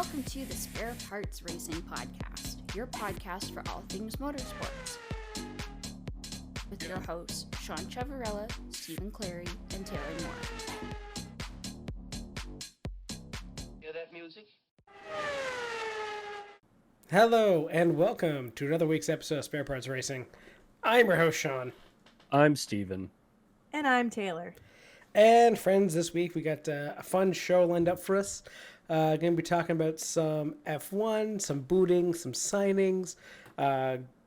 Welcome to the Spare Parts Racing Podcast, your podcast for all things motorsports. With your hosts, Sean Chavarella, Stephen Clary, and Taylor Moore. Hear that music? Hello, and welcome to another week's episode of Spare Parts Racing. I'm your host, Sean. I'm Stephen. And I'm Taylor. And friends, this week we got a fun show lined up for us. Going to be talking about some F1, some booting, some signings,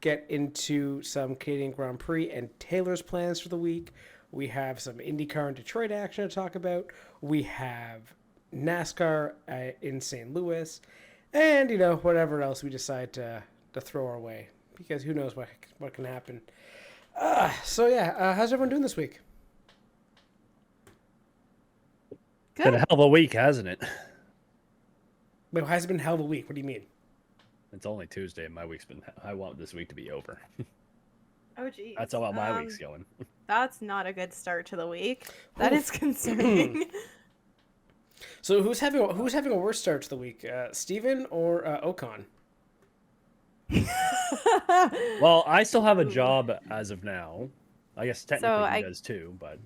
get into some Canadian Grand Prix and Taylor's plans for the week. We have some IndyCar and Detroit action to talk about. We have NASCAR in St. Louis. And, whatever else we decide to throw our way. Because who knows what can happen. How's everyone doing this week? Good. Been a hell of a week, hasn't it? Wait, has it been a hell of a week? What do you mean? It's only Tuesday, and I want this week to be over. Oh, geez. That's how my week's going. That's not a good start to the week. That is concerning. So who's having a worse start to the week, Steven or Ocon? Well, I still have a job as of now. I guess technically he I does too, but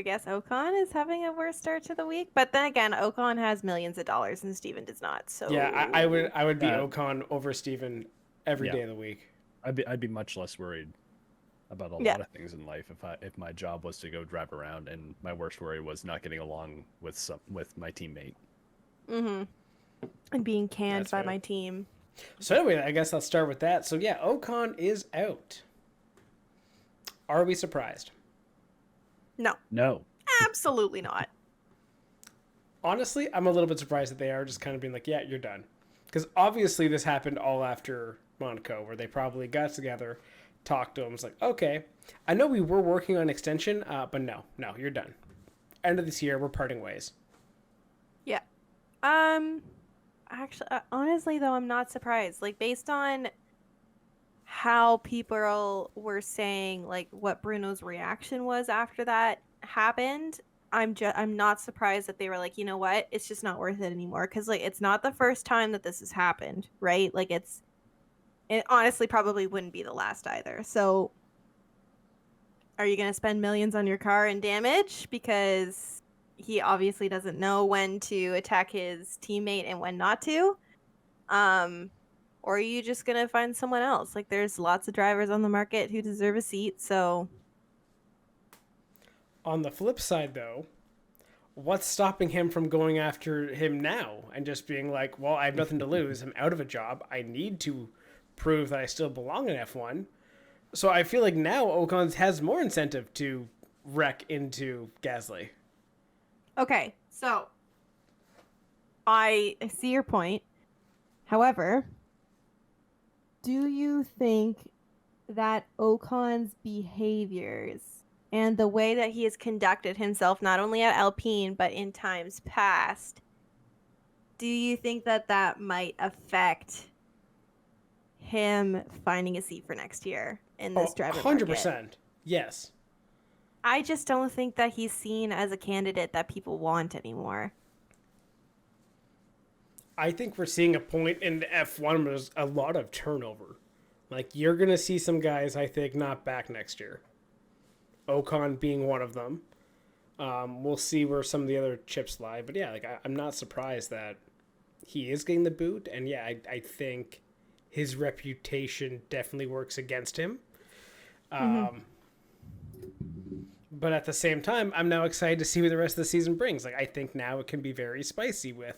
guess Ocon is having a worse start to the week. But then again, Ocon has millions of dollars and Steven does not. So Yeah, I would be Ocon over Steven every day of the week. I'd be much less worried about a lot of things in life if my job was to go drive around and my worst worry was not getting along with my teammate. Mm-hmm. And being canned That's by fair. my team. So anyway, I guess I'll start with that. So yeah, Ocon is out. Are we surprised? No. Absolutely not. Honestly, I'm a little bit surprised that they are just kind of being like, yeah, you're done. Because obviously this happened all after Monaco, where they probably got together, talked to him. It's like, okay, I know we were working on extension, but no, you're done. End of this year, we're parting ways. Yeah. Actually, honestly, though, I'm not surprised. Like, based on how people were saying, like, what Bruno's reaction was after that happened, I'm not surprised that they were like, you know what, it's just not worth it anymore. Because, like, it's not the first time that this has happened, right? Like, it honestly probably wouldn't be the last either. So, are you going to spend millions on your car and damage? Because he obviously doesn't know when to attack his teammate and when not to. Or are you just going to find someone else? Like, there's lots of drivers on the market who deserve a seat, so... On the flip side, though, what's stopping him from going after him now and just being like, well, I have nothing to lose. I'm out of a job. I need to prove that I still belong in F1. So I feel like now Ocon has more incentive to wreck into Gasly. Okay, so... I see your point. However... do you think that Ocon's behaviors and the way that he has conducted himself, not only at Alpine, but in times past, do you think that might affect him finding a seat for next year in this driver 100%. market? Yes. I just don't think that he's seen as a candidate that people want anymore. I think we're seeing a point in the F1 where there's a lot of turnover. Like, you're going to see some guys, I think, not back next year. Ocon being one of them. We'll see where some of the other chips lie. But yeah, like I'm not surprised that he is getting the boot. And yeah, I think his reputation definitely works against him. But at the same time, I'm now excited to see what the rest of the season brings. Like, I think now it can be very spicy with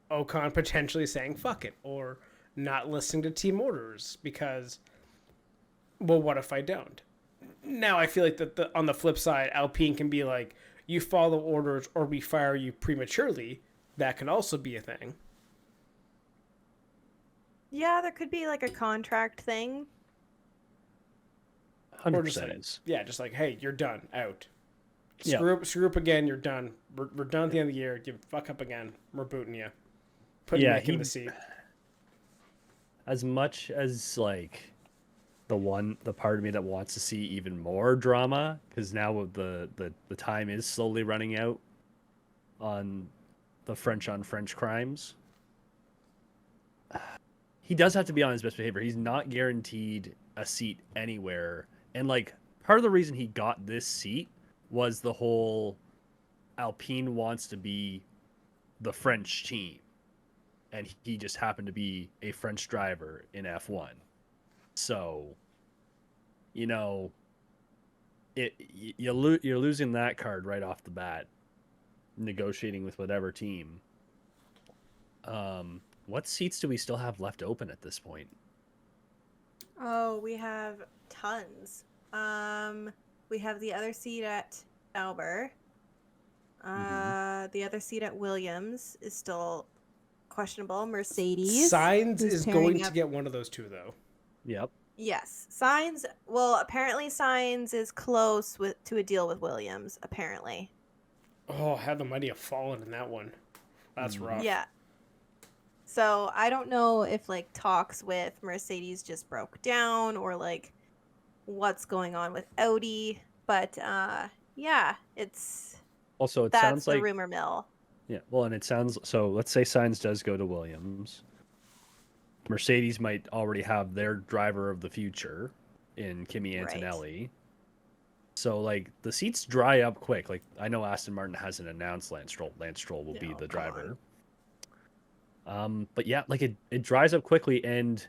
Ocon potentially saying fuck it or not listening to team orders because, well, what if I don't? Now I feel like that on the flip side, Alpine can be like, you follow orders or we fire you prematurely. That can also be a thing. Yeah, there could be like a contract thing. 100%. Or just like, hey, you're done, out. Screw up again, you're done. We're done at the end of the year. You fuck up again, we're booting you. Putting Nick in the seat. As much as like the part of me that wants to see even more drama, because now the time is slowly running out on the French on French crimes. he does have to be on his best behavior. He's not guaranteed a seat anywhere. And like part of the reason he got this seat was the whole Alpine wants to be the French team. And he just happened to be a French driver in F1. So, you know, you're losing that card right off the bat, negotiating with whatever team. What seats do we still have left open at this point? Oh, we have tons. We have the other seat at Albert. The other seat at Williams is still questionable. Mercedes. Sainz is going to up... get one of those two, though. Yep. Yes. Sainz, well, apparently Sainz is close to a deal with Williams, apparently. Oh, how the mighty have fallen in that one. That's rough. Yeah. So I don't know if like talks with Mercedes just broke down or like what's going on with Audi, but yeah, it's also it that's sounds the like rumor mill. Yeah, well, and it sounds so. Let's say Sainz does go to Williams. Mercedes might already have their driver of the future in Kimi Antonelli. Right. So like the seats dry up quick. Like I know Aston Martin hasn't announced Lance Stroll. Lance Stroll will be the driver. But yeah, like it dries up quickly. And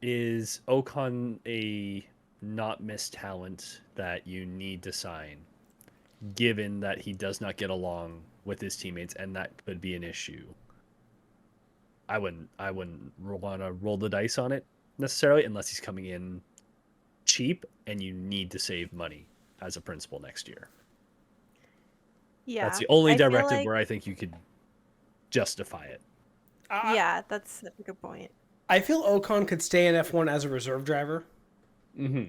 is Ocon a not miss talent that you need to sign, given that he does not get along with his teammates, and that could be an issue? I wouldn't want to roll the dice on it necessarily unless he's coming in cheap and you need to save money as a principal next year. Yeah, that's the only directive where I think you could justify it. Yeah, that's a good point. I feel Ocon could stay in F1 as a reserve driver. Mm-hmm.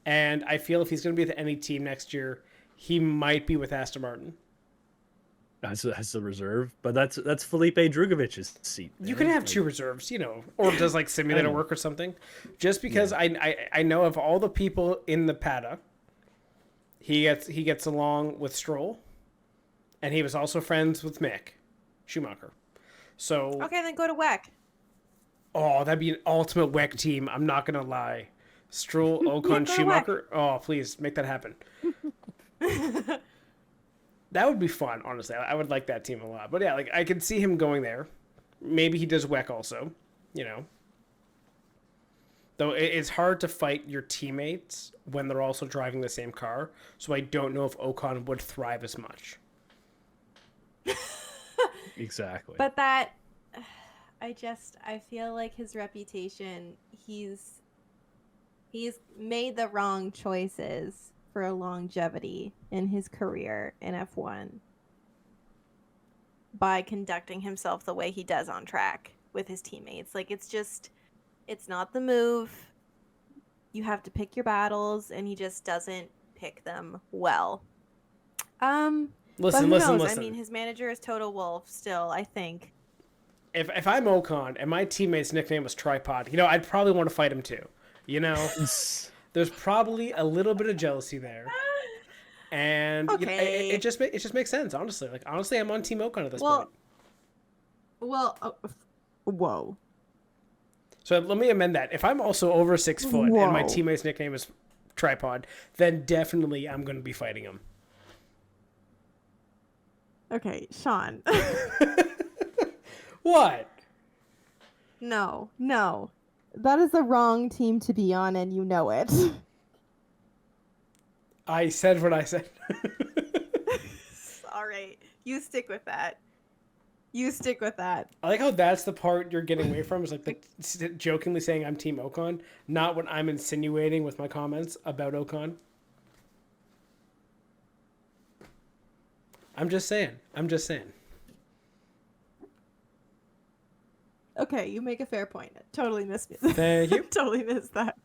And I feel if he's going to be with any team next year, he might be with Aston Martin. As a reserve, but that's Felipe Drugovic's seat. You can have two reserves, you know, or does like simulator work or something. Just because I know of all the people in the paddock, he gets along with Stroll, and he was also friends with Mick Schumacher. So okay, then go to WEC. Oh, that'd be an ultimate WEC team. I'm not gonna lie. Stroll, Ocon, Schumacher. Oh, please make that happen. That would be fun, honestly. I would like that team a lot. But yeah, like I could see him going there. Maybe he does WEC also, you know. Though it's hard to fight your teammates when they're also driving the same car. So I don't know if Ocon would thrive as much. Exactly. But that, I feel like his reputation, he's made the wrong choices for longevity in his career in F1 by conducting himself the way he does on track with his teammates. Like it's not the move. You have to pick your battles, and he just doesn't pick them well. Listen. I mean, his manager is Toto Wolff still, I think. If I'm Ocon and my teammate's nickname was Tripod, you know, I'd probably want to fight him too. You know, there's probably a little bit of jealousy there, and okay. You know, it just makes sense. Honestly, I'm on Team Ocon at this point. Whoa. So let me amend that. If I'm also over 6 foot and my teammate's nickname is Tripod, then definitely I'm going to be fighting him. Okay, Sean. What? No. That is the wrong team to be on, and you know it. I said what I said. All right. You stick with that. I like how that's the part you're getting away from, is like jokingly saying I'm Team Ocon, not what I'm insinuating with my comments about Ocon. I'm just saying. Okay, you make a fair point. Totally missed it. Thank you. Totally missed that.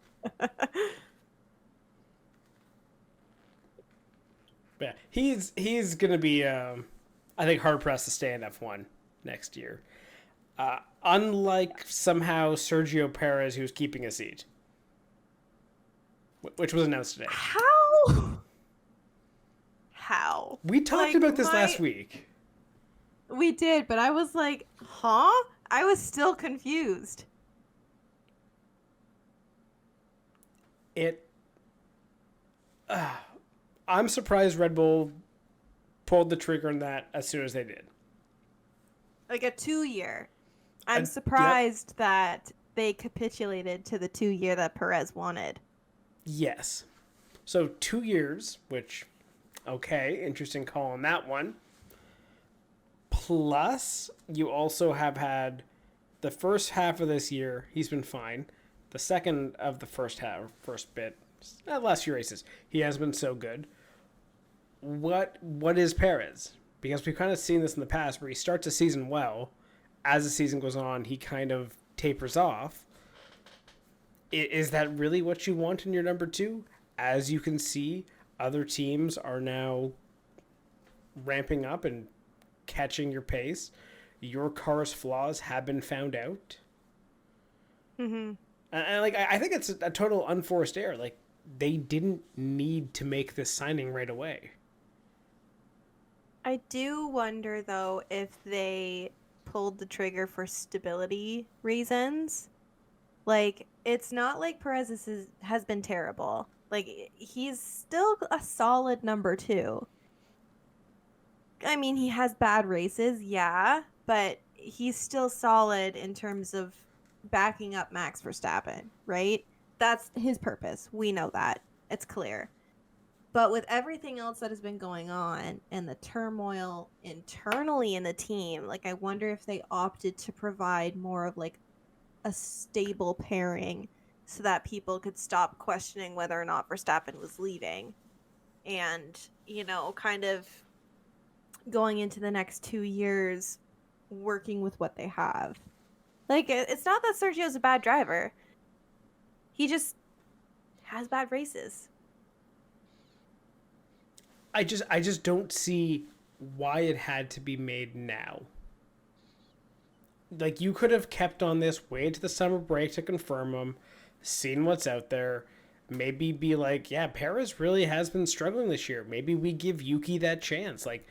Yeah, he's gonna be, I think, hard pressed to stay in F1 next year. Unlike somehow Sergio Perez, who's keeping a seat, which was announced today. How? We talked about this last week. We did, but I was like, huh? I was still confused. I'm surprised Red Bull pulled the trigger on that as soon as they did. Like a 2-year. I'm Yep. surprised that they capitulated to the 2-year that Perez wanted. Yes. So 2 years, which, okay, interesting call on that one. Plus, you also have had the first half of this year, he's been fine. The second of the first bit, last few races, he has been so good. What is Perez? Because we've kind of seen this in the past where he starts a season well. As the season goes on, he kind of tapers off. Is that really what you want in your number 2? As you can see, other teams are now ramping up and catching your pace. Your car's flaws have been found out. Mm-hmm. And I think it's a total unforced error. Like, they didn't need to make this signing right away. I do wonder, though, if they pulled the trigger for stability reasons. Like, it's not like Perez has been terrible. Like, he's still a solid number 2. I mean, he has bad races, yeah, but he's still solid in terms of backing up Max Verstappen, right? That's his purpose. We know that. It's clear. But with everything else that has been going on and the turmoil internally in the team, like, I wonder if they opted to provide more of like a stable pairing so that people could stop questioning whether or not Verstappen was leaving. And, you know, kind of going into the next 2 years working with what they have. Like, it's not that Sergio's a bad driver. He just has bad races. I just don't see why it had to be made now. Like, you could have kept on this, wait to the summer break to confirm them, seen what's out there, maybe be like, yeah, Perez really has been struggling this year. Maybe we give Yuki that chance. Like,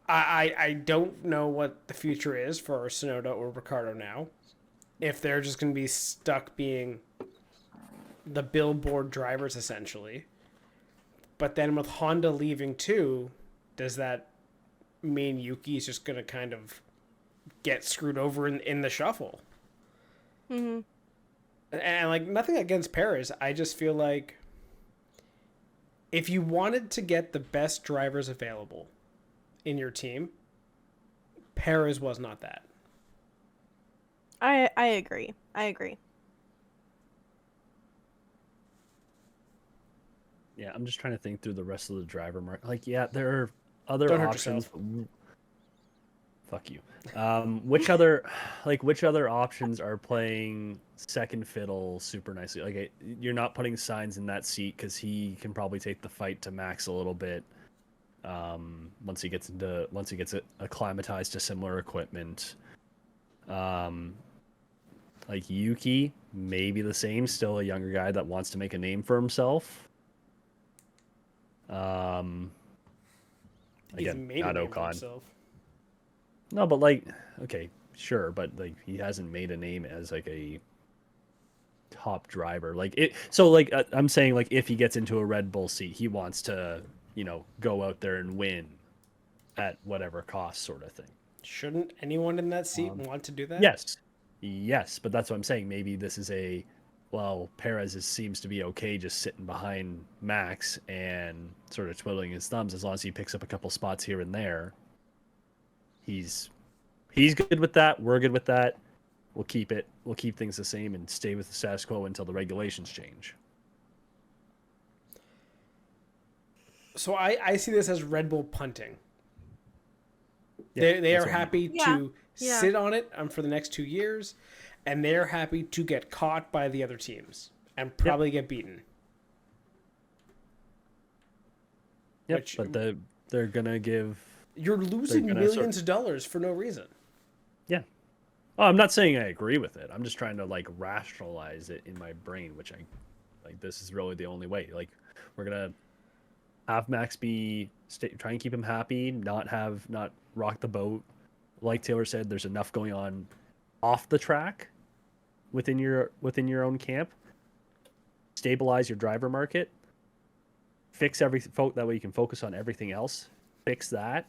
I don't know what the future is for Tsunoda or Ricciardo now. If they're just going to be stuck being the billboard drivers, essentially. But then with Honda leaving too, does that mean Yuki's just going to kind of get screwed over in the shuffle? Mm-hmm. And like, nothing against Perez. I just feel like if you wanted to get the best drivers available in your team, Perez was not that. I agree. Yeah, I'm just trying to think through the rest of the driver market. Like, yeah, there are other Don't hurt options. yourself. Fuck you. Which other options are playing second fiddle super nicely? Like, you're not putting Sainz in that seat because he can probably take the fight to Max a little bit. Once he gets acclimatized to similar equipment. Like Yuki, maybe the same. Still a younger guy that wants to make a name for himself. Again, not Ocon. No, but like, okay, sure, but like he hasn't made a name as like a top driver. Like it. So like I'm saying, like if he gets into a Red Bull seat, he wants to, go out there and win at whatever cost, sort of thing. Shouldn't anyone in that seat want to do that? Yes, but that's what I'm saying. Maybe this is Perez seems to be okay just sitting behind Max and sort of twiddling his thumbs as long as he picks up a couple spots here and there. He's good with that. We're good with that. We'll keep it. We'll keep things the same and stay with the status quo until the regulations change. So I see this as Red Bull punting. Yeah, they are happy to Yeah. sit on it for the next 2 years, and they're happy to get caught by the other teams and probably get beaten. Yep, but they're gonna give. You're losing millions of dollars for no reason. Yeah. Oh, I'm not saying I agree with it. I'm just trying to like rationalize it in my brain, which this is really the only way. Like, we're gonna have Max try and keep him happy, not rock the boat, like Taylor said, there's enough going on off the track within your own camp. Stabilize your driver market. Fix everything. That way you can focus on everything else. Fix that.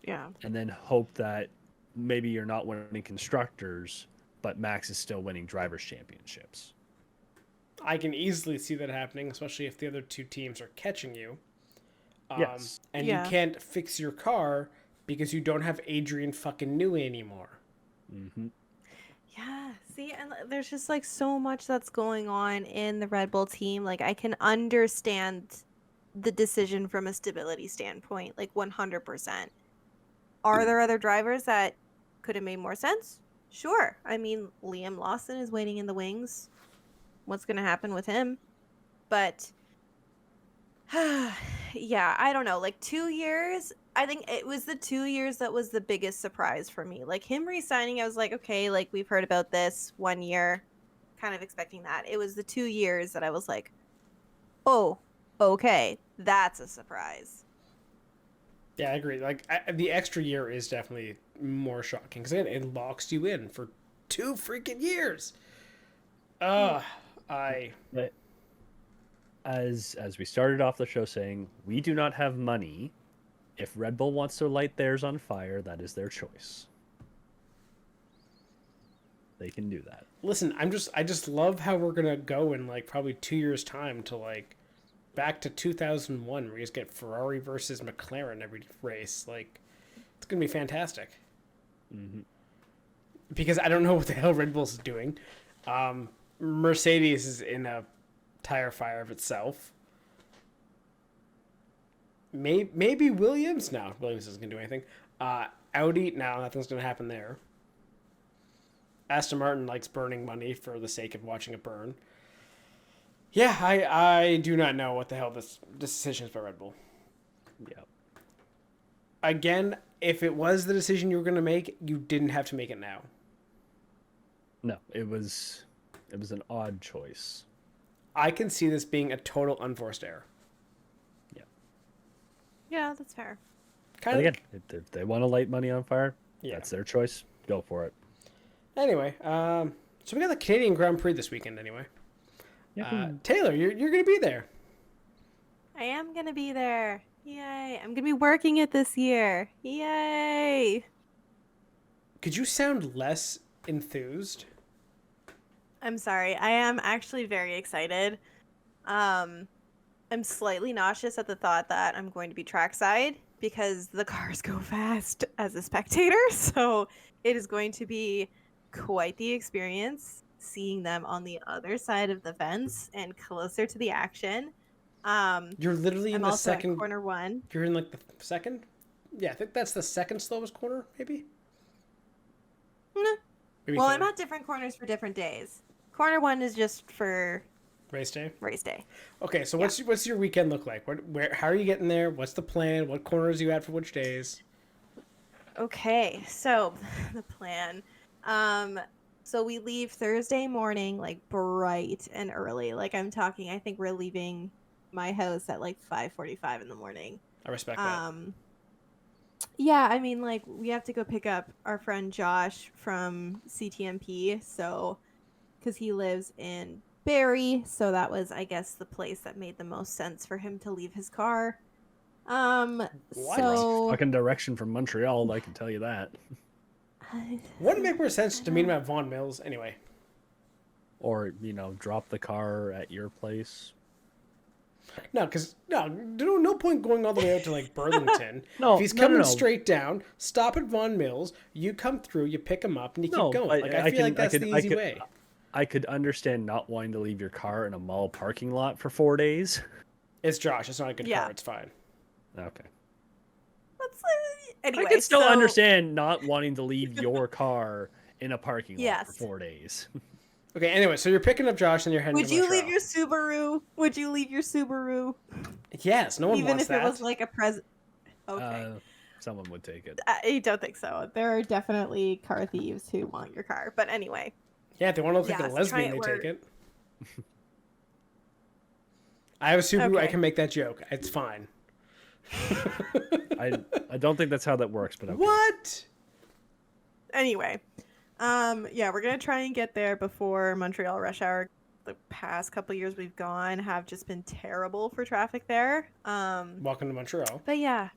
Yeah. And then hope that maybe you're not winning constructors, but Max is still winning drivers' championships. I can easily see that happening, especially if the other two teams are catching you. Yes. And Yeah. you can't fix your car because you don't have Adrian fucking Newey anymore. Mm-hmm. Yeah, see, and there's just like so much that's going on in the Red Bull team. Like, I can understand the decision from a stability standpoint, like 100%. Are there other drivers that could have made more sense? Sure. I mean, Liam Lawson is waiting in the wings. What's going to happen with him? But yeah, I don't know. Like 2 years, I think it was the 2 years that was the biggest surprise for me. Like him re-signing, I was like, okay, like we've heard about this 1 year, kind of expecting that. It was the 2 years that I was like, oh, okay, that's a surprise. Yeah, I agree. Like the extra year is definitely more shocking because it locks you in for 2 freaking years. But as we started off the show saying, we do not have money. If Red Bull wants to light theirs on fire, that is their choice. They can do that. Listen, I just love how we're gonna go in like probably 2 years time to like back to 2001 where you just get Ferrari versus McLaren every race. Like it's gonna be fantastic. Mm-hmm. Because I don't know what the hell Red Bull's doing. Mercedes is in a tire fire of itself. Maybe Williams? No, Williams isn't going to do anything. Audi? No, nothing's going to happen there. Aston Martin likes burning money for the sake of watching it burn. Yeah, I do not know what the hell this decision is by Red Bull. Yeah. Again, if it was the decision you were going to make, you didn't have to make it now. No, it was an odd choice. I can see this being a total unforced error. Yeah, that's fair. Kind But of. again, if they want to light money on fire, Yeah. that's their choice. Go for it. Anyway, so we got the Canadian Grand Prix this weekend. Anyway, Yeah. Taylor, you're going to be there. I am going to be there. Yay. I'm going to be working it this year. Yay. Could you sound less enthused? I'm sorry. I am actually very excited. I'm slightly nauseous at the thought that I'm going to be trackside because the cars go fast as a spectator. So it is going to be quite the experience seeing them on the other side of the fence and closer to the action. You're literally in I'm the also second at corner 1. You're in like the second? Yeah, I think that's the second slowest corner, maybe? No. Maybe Well, third. I'm at different corners for different days. Corner 1 is just for Race day? race day. Okay, so Yeah. what's your weekend look like? How are you getting there? What's the plan? What corners are you at for which days? Okay, so the plan. So we leave Thursday morning, like bright and early. Like I'm talking, I think we're leaving my house at like 5:45 in the morning. I respect that. Yeah, I mean, like we have to go pick up our friend Josh from CTMP, so because he lives in Barrie, so that was, I guess, the place that made the most sense for him to leave his car. What? So Fucking direction from Montreal, I can tell you that. Wouldn't it make more sense to meet him at Vaughan Mills anyway? Or, drop the car at your place. No, because no point going all the way out to like Burlington. No, if he's no, coming no. straight down, stop at Vaughan Mills. You come through, you pick him up, and you No, keep going. but Like I feel like that's the easy way. I could understand not wanting to leave your car in a mall parking lot for 4 days. It's Josh. It's not a good Yeah. car. It's fine. Okay. let's anyway. I can still so- understand not wanting to leave your car in a parking lot Yes. for 4 days. Okay. Anyway, so you're picking up Josh and you're heading. Would to you Montreal. leave your Subaru? Would you leave your Subaru? Yes. No one Even wants if that. it was like a present. Okay. Someone would take it. I don't think so. There are definitely car thieves who want your car. But anyway. Yeah, if they want to look like a Yes, lesbian, try they it take it. I have a Subaru. I Okay. can make that joke. It's fine. I don't think that's how that works, but okay. What? Anyway, yeah, we're gonna try and get there before Montreal rush hour. The past couple years we've gone have just been terrible for traffic there. Welcome to Montreal. But yeah,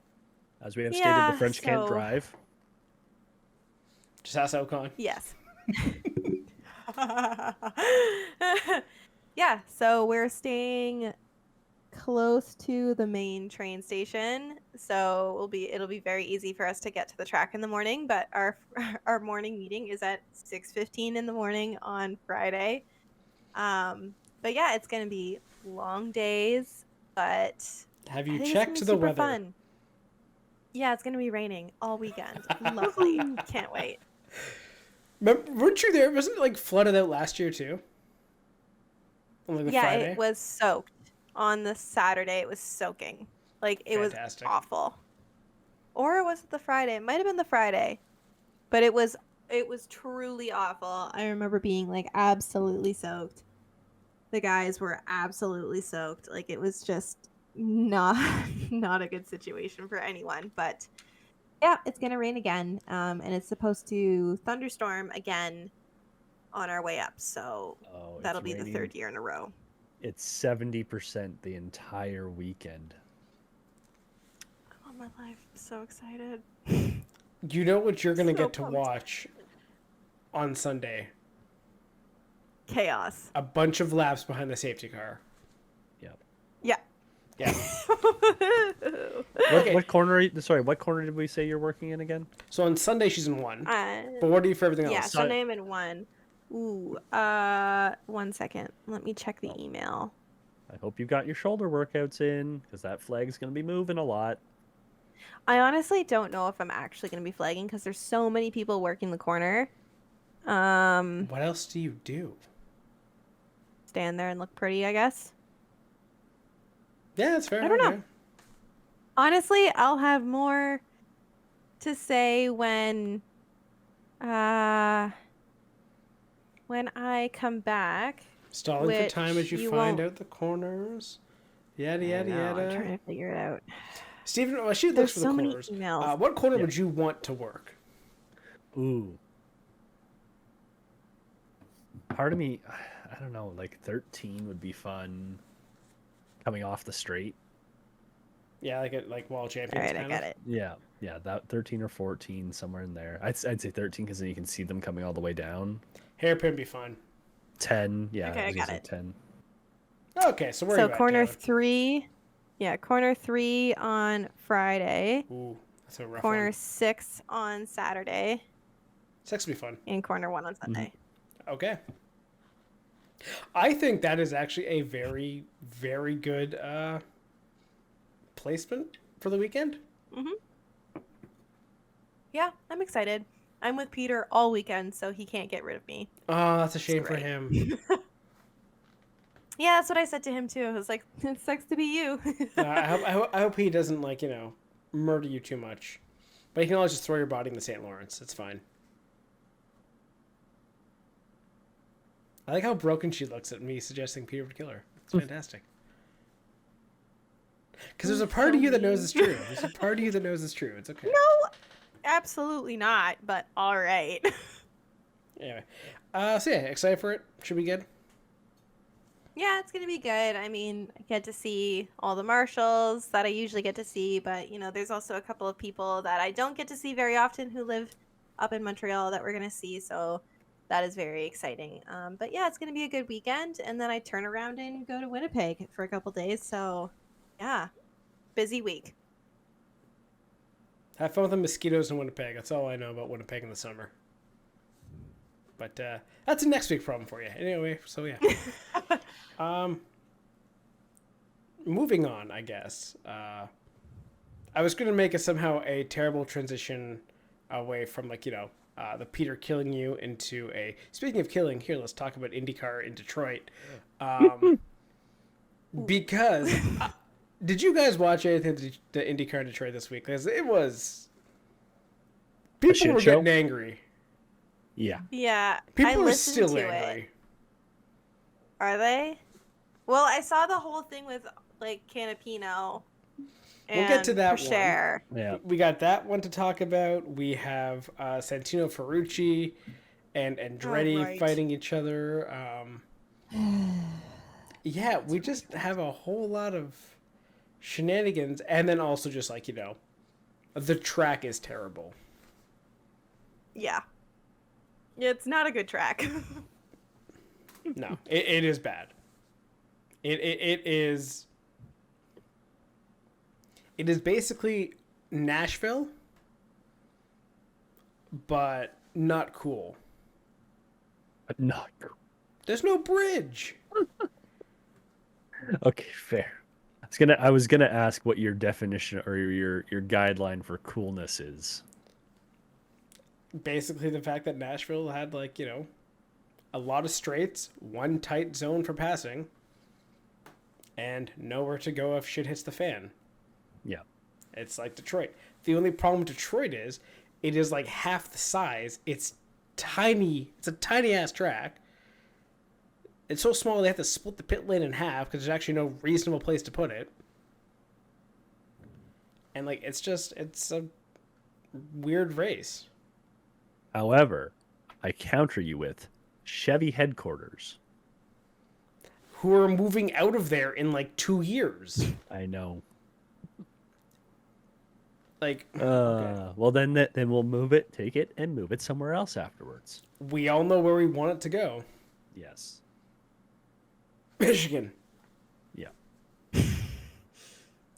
As we have stated, the French can't so- drive. Just ask Ocon. yes. Yeah, so we're staying close to the main train station, so it'll be very easy for us to get to the track in the morning. But our morning meeting is at 6:15 in the morning on Friday. But yeah, it's gonna be long days, but Have I you think it's checked gonna be the super weather? fun. Yeah, it's gonna be raining all weekend. Lovely. Can't wait. Weren't you there? Wasn't it like flooded out last year too? On like the Yeah, Friday? it was soaked. On the Saturday, it was soaking. Like, it Fantastic. was awful. Or was it the Friday? It might have been the Friday. But it was truly awful. I remember being, like, absolutely soaked. The guys were absolutely soaked. Like, it was just not a good situation for anyone. But, yeah, it's going to rain again. And it's supposed to thunderstorm again on our way up. So Oh, it's that'll be the raining. third year in a row. It's 70% the entire weekend. I love my life. I'm so excited. You know what you're gonna So get to pumped. watch on Sunday? Chaos. A bunch of laps behind the safety car. Yep. Yeah. Yeah. What corner? What corner did we say you're working in again? So on Sunday she's in one. But what do you for everything Yeah, else? Sunday I'm in one. Ooh, 1 second. Let me check the email. I hope you got your shoulder workouts in, because that flag's going to be moving a lot. I honestly don't know if I'm actually going to be flagging because there's so many people working the corner. What else do you do? Stand there and look pretty, I guess. Yeah, that's fair. I don't know. okay. Honestly, I'll have more to say when I come back. Stalling for Which time as you you find won't- out the corners. Yada yada I know, I'm yada. trying to figure it out. Steven, well, she looks There's for so the many corners. emails. What corner Yeah. would you want to work? Ooh. Part of me, I don't know, like 13 would be fun. Coming off the straight. Yeah, like Wall Champions. All right, I kind got of. it. Yeah, that 13 or 14, somewhere in there. I'd say 13 because then you can see them coming all the way down. Hairpin be fun. 10, yeah, Okay, I I was gonna got say it. 10. Okay, so where are So you at, corner Taylor? 3. Yeah, corner 3 on Friday. Ooh, that's a rough Corner one. 6 on Saturday. 6 would be fun. And corner 1 on Sunday. Okay. I think that is actually a very, very good placement for the weekend. Yeah, I'm excited. I'm with Peter all weekend, so he can't get rid of me. Oh, that's a shame for great. him. Yeah, that's what I said to him too. I was like, it sucks to be you. I hope he doesn't murder you too much. But you can always just throw your body in the St. Lawrence. It's fine. I like how broken she looks at me suggesting Peter would kill her. It's fantastic. Because there's a part of you that knows it's true. There's a part of you that knows it's true. It's okay. No, absolutely not, but all right. Anyway. So yeah, excited for it. Should be good. Yeah, it's going to be good. I mean, I get to see all the marshals that I usually get to see, but, there's also a couple of people that I don't get to see very often who live up in Montreal that we're going to see, so that is very exciting. But yeah, it's going to be a good weekend, and then I turn around and go to Winnipeg for a couple days, so yeah, busy week. Have fun with the mosquitoes in Winnipeg. That's all I know about Winnipeg in the summer. But that's a next week problem for you. Anyway, so yeah. Moving on, I guess. I was going to make a terrible transition away from the Peter killing you into a... Speaking of killing, here, let's talk about IndyCar in Detroit. Because... did you guys watch anything to the IndyCar in Detroit this week? Because it was... People were getting angry. Yeah. Yeah, I People are listened still to angry. it. Are they? Well, I saw the whole thing with Canapino We'll get to And that for one. sure. Yeah. We got that one to talk about. We have Santino Ferrucci and Andretti right. fighting each other. Yeah, we just have a whole lot of shenanigans, and then also just like, you know, the track is terrible. Yeah. It's not a good track. No, it is bad. It is. It is basically Nashville, but not cool. Not cool. There's no bridge. Okay, fair. I was gonna ask what your definition or your guideline for coolness is. Basically, the fact that Nashville had, like, you know, a lot of straights, one tight zone for passing, and nowhere to go if shit hits the fan. Yeah. It's like Detroit. The only problem with Detroit is it is like half the size. It's tiny. It's a tiny ass track. It's so small they have to split the pit lane in half because there's actually no reasonable place to put it. And like it's a weird race. However, I counter you with Chevy headquarters. Who are moving out of there in like 2 years. I know. Like, Well, then we'll move it, take it, and move it somewhere else afterwards. we all know where we want it to go. Yes. Michigan. Yeah.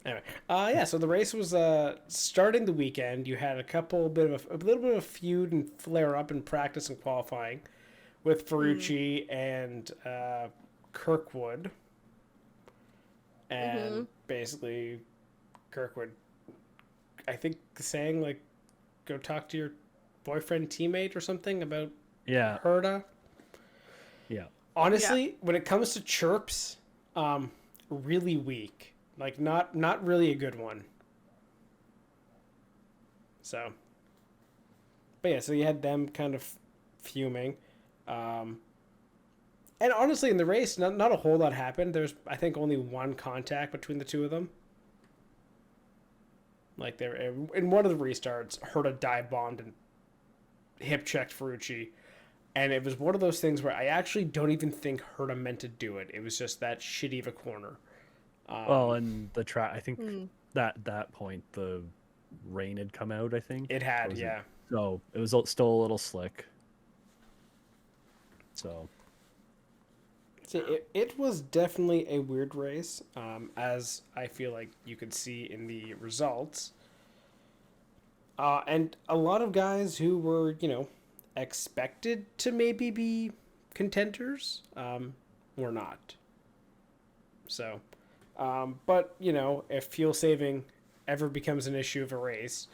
Anyway, yeah. So the race was starting the weekend. You had a little bit of a feud and flare up in practice and qualifying, with Ferrucci and Kirkwood, and basically Kirkwood, I think, saying like, "Go talk to your boyfriend teammate or something about Yeah. Herta." Yeah. Honestly, when it comes to chirps, really weak. Like not really a good one. So, but yeah, so you had them kind of fuming, and honestly, in the race, not a whole lot happened. There's, I think, only one contact between the two of them. Like there in one of the restarts, Herta dive bombed and hip checked Ferrucci. And it was one of those things where I actually don't even think Herta meant to do it. It was just that shitty of a corner. Well, and the track, I think that point, the rain had come out, I think. It had, yeah. So it was still a little slick. So. See, it was definitely a weird race, as I feel like you could see in the results. And a lot of guys who were, you know, expected to maybe be contenders, were not. So, but, you know, if fuel saving ever becomes an issue of a race,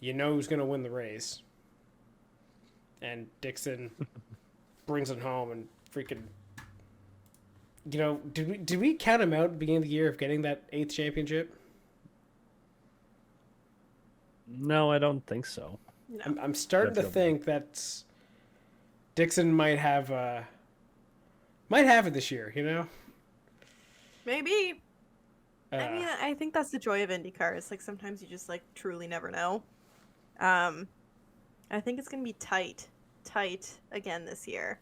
you know who's going to win the race. And Dixon brings it home and freaking, you know, did we count him out at the beginning of the year of getting that 8th championship? No, I don't think so. No. I'm starting to think that Dixon might have it this year, you know? Maybe. I mean, I think that's the joy of IndyCar. It's like sometimes you just like truly never know. I think it's gonna be tight again this year.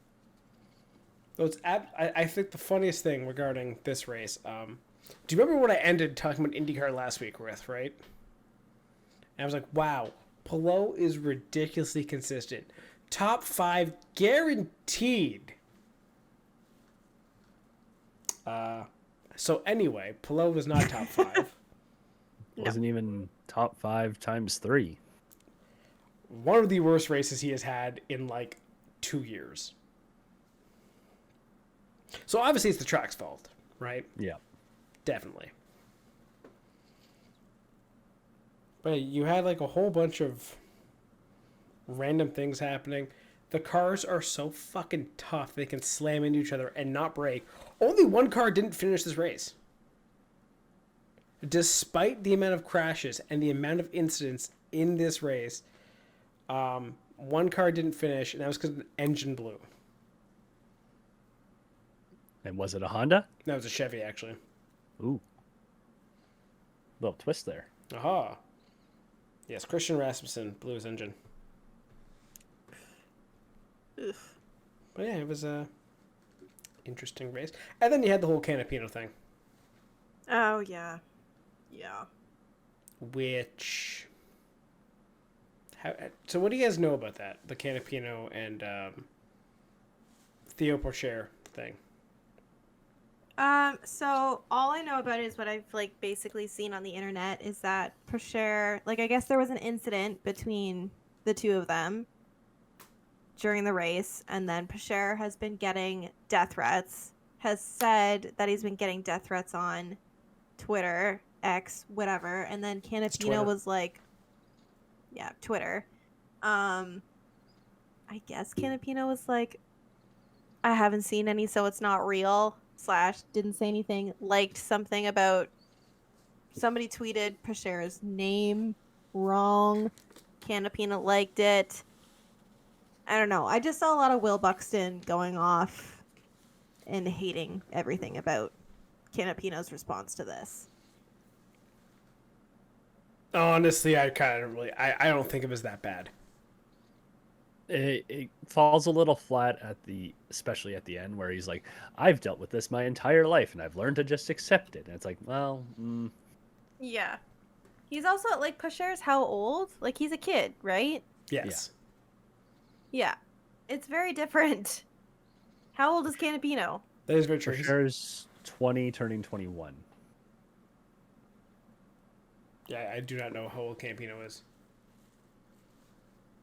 So I think the funniest thing regarding this race, do you remember what I ended talking about IndyCar last week with, right? And I was like, wow, Palou is ridiculously consistent. Top 5 guaranteed. So anyway, Palou was not top 5. Wasn't even top 5 times 3. One of the worst races he has had in like 2 years. So obviously it's the track's fault, right? Yeah. Definitely. But you had like a whole bunch of random things happening. The cars are so fucking tough they can slam into each other and not break. Only one car didn't finish this race. Despite the amount of crashes and the amount of incidents in this race, one car didn't finish, and that was because the engine blew. And was it a Honda? That was a Chevy, actually. Ooh. Little twist there. Aha. Yes, Christian Rasmussen blew his engine. Ugh. But yeah, it was a interesting race. And then you had the whole Canapino thing. Oh, yeah. Yeah. Which... So what do you guys know about that? The Canapino and Theo Porcher thing. So all I know about it is what I've like basically seen on the internet is that Pusher, like I guess there was an incident between the two of them during the race, and then Pusher has been getting death threats, has said that he's been getting death threats on Twitter, X, whatever, and then Canapino was like, yeah, Twitter. I guess Canapino was like, I haven't seen any, so it's not real. / didn't say anything. Liked something about somebody tweeted Pusher's name wrong. Canapino liked it. I don't know. I just saw a lot of Will Buxton going off and hating everything about Canapino's response to this. Honestly, I kind of really... I don't think it was that bad. It falls a little flat especially at the end, where he's like, I've dealt with this my entire life and I've learned to just accept it. And it's like, well, Yeah. He's also like, Pusher's how old? Like, he's a kid, right? Yes. Yeah. It's very different. How old is Canapino? That is very true. Pusher's 20, turning 21. Yeah, I do not know how old Campino is.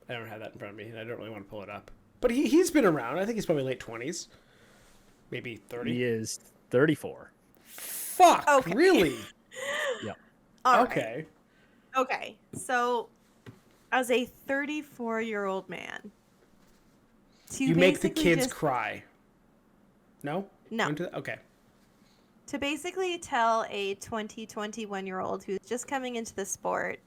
I don't have that in front of me, and I don't really want to pull it up. But he's been around. I think he's probably late 20s. Maybe 30. He is 34. Fuck, Okay. really? Yeah. All right. Okay. Okay. So, as a 34-year-old man, You make the basically kids just- cry. No? No. Okay. To basically tell a 21-year-old who's just coming into the sport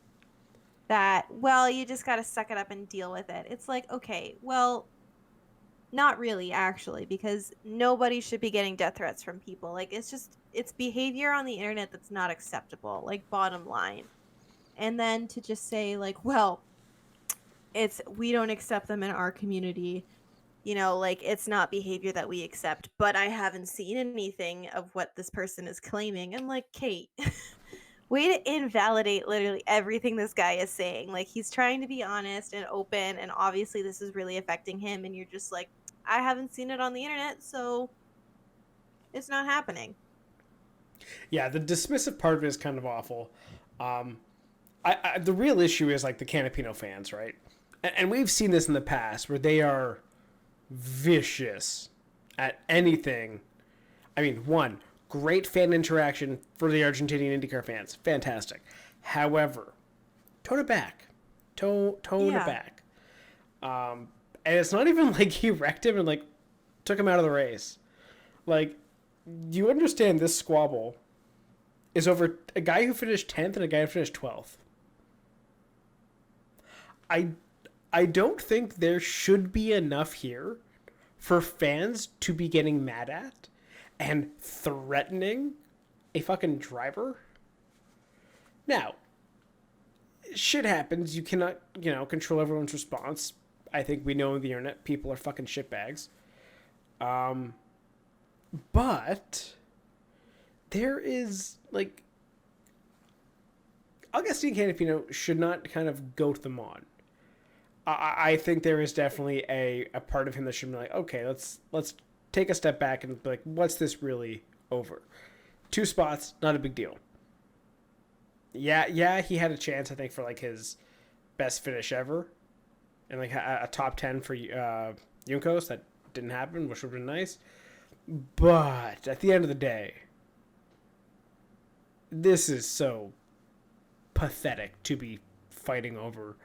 that, well, you just got to suck it up and deal with it. It's like, okay, well, not really, actually, because nobody should be getting death threats from people. Like, it's behavior on the internet that's not acceptable, like, bottom line. And then to just say, like, well, we don't accept them in our community. You know, like, it's not behavior that we accept, but I haven't seen anything of what this person is claiming. I'm like, Kate, way to invalidate literally everything this guy is saying. Like, he's trying to be honest and open, and obviously this is really affecting him, and you're just like, I haven't seen it on the internet, so it's not happening. Yeah, the dismissive part of it is kind of awful. The real issue is, like, the Canapino fans, right? And we've seen this in the past, where they are vicious at anything. I mean, one, great fan interaction for the Argentinian IndyCar fans. Fantastic. However, tone it back. Tone it back. And it's not even like he wrecked him and, like, took him out of the race. Like, you understand this squabble is over a guy who finished 10th and a guy who finished 12th. I don't think there should be enough here for fans to be getting mad at and threatening a fucking driver. Now, shit happens. You cannot, control everyone's response. I think we know on the internet people are fucking shitbags. But there is, like, Augustine Canapino should not kind of goat them on. I think there is definitely a part of him that should be like, okay, let's take a step back and be like, what's this really over? 2 spots, not a big deal. Yeah, he had a chance, I think, for, like, his best finish ever, and, like, a top 10 for Juncos. That didn't happen, which would have been nice. But at the end of the day, this is so pathetic to be fighting over.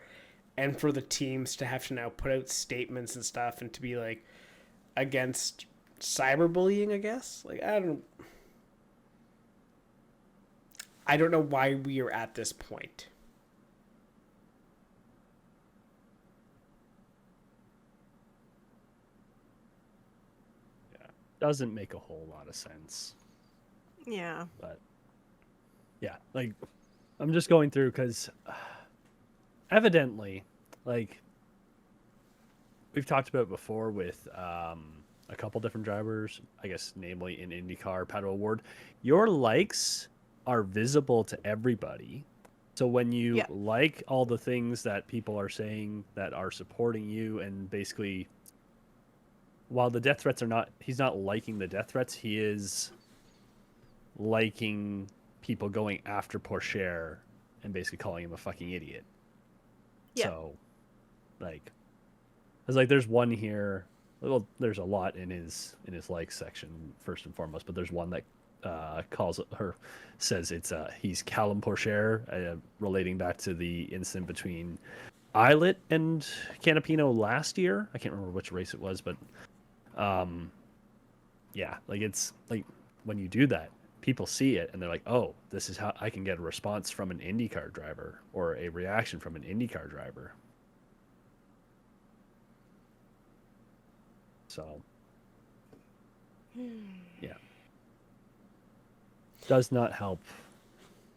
And for the teams to have to now put out statements and stuff and to be, like, against cyberbullying, I guess. Like, I don't know why we are at this point. Yeah. Doesn't make a whole lot of sense. Yeah. But yeah, like, I'm just going through because evidently, like we've talked about before with a couple different drivers, I guess, namely in IndyCar, Pato Award, your likes are visible to everybody. So when you like all the things that people are saying that are supporting you, and basically, while the death threats are not, he's not liking the death threats, he is liking people going after Pourchaire and basically calling him a fucking idiot. Yeah. So, like, it's like there's one here. Well, there's a lot in his like section first and foremost, but there's one that says it's he's Callum Pourchaire, relating back to the incident between Eilert and Canapino last year. I can't remember which race it was, but yeah, like it's like when you do that, people see it and they're like, oh, this is how I can get a response from an IndyCar driver or a reaction from an IndyCar driver. So, yeah. Does not help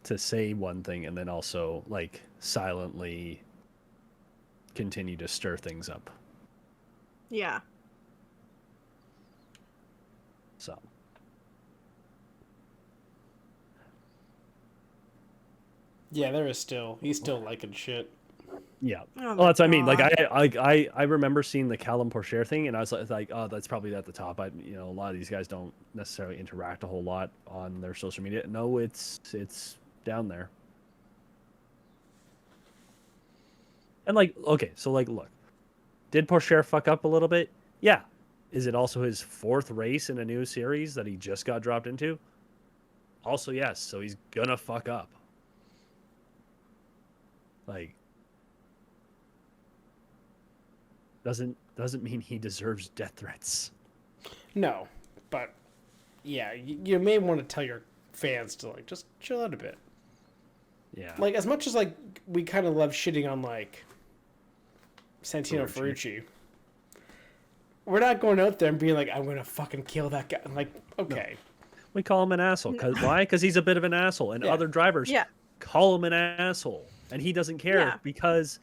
to say one thing and then also, like, silently continue to stir things up. Yeah. So. Yeah, he's still liking shit. Yeah. Oh, Well, that's what I mean. Like God. I remember seeing the Callum Pourchaire thing, and I was like, oh, that's probably at the top. A lot of these guys don't necessarily interact a whole lot on their social media. No, it's down there. And like, okay, so like, look, did Pourchaire fuck up a little bit? Yeah. Is it also his fourth race in a new series that he just got dropped into? Also, yes. So he's gonna fuck up. Like. Doesn't mean he deserves death threats. No, but yeah, you may want to tell your fans to like just chill out a bit. Yeah. Like as much as like we kind of love shitting on like Santino Ferrucci, we're not going out there and being like, I'm gonna fucking kill that guy. Like, okay. No. We call him an asshole. Why? Because he's a bit of an asshole, and other drivers call him an asshole, and he doesn't care because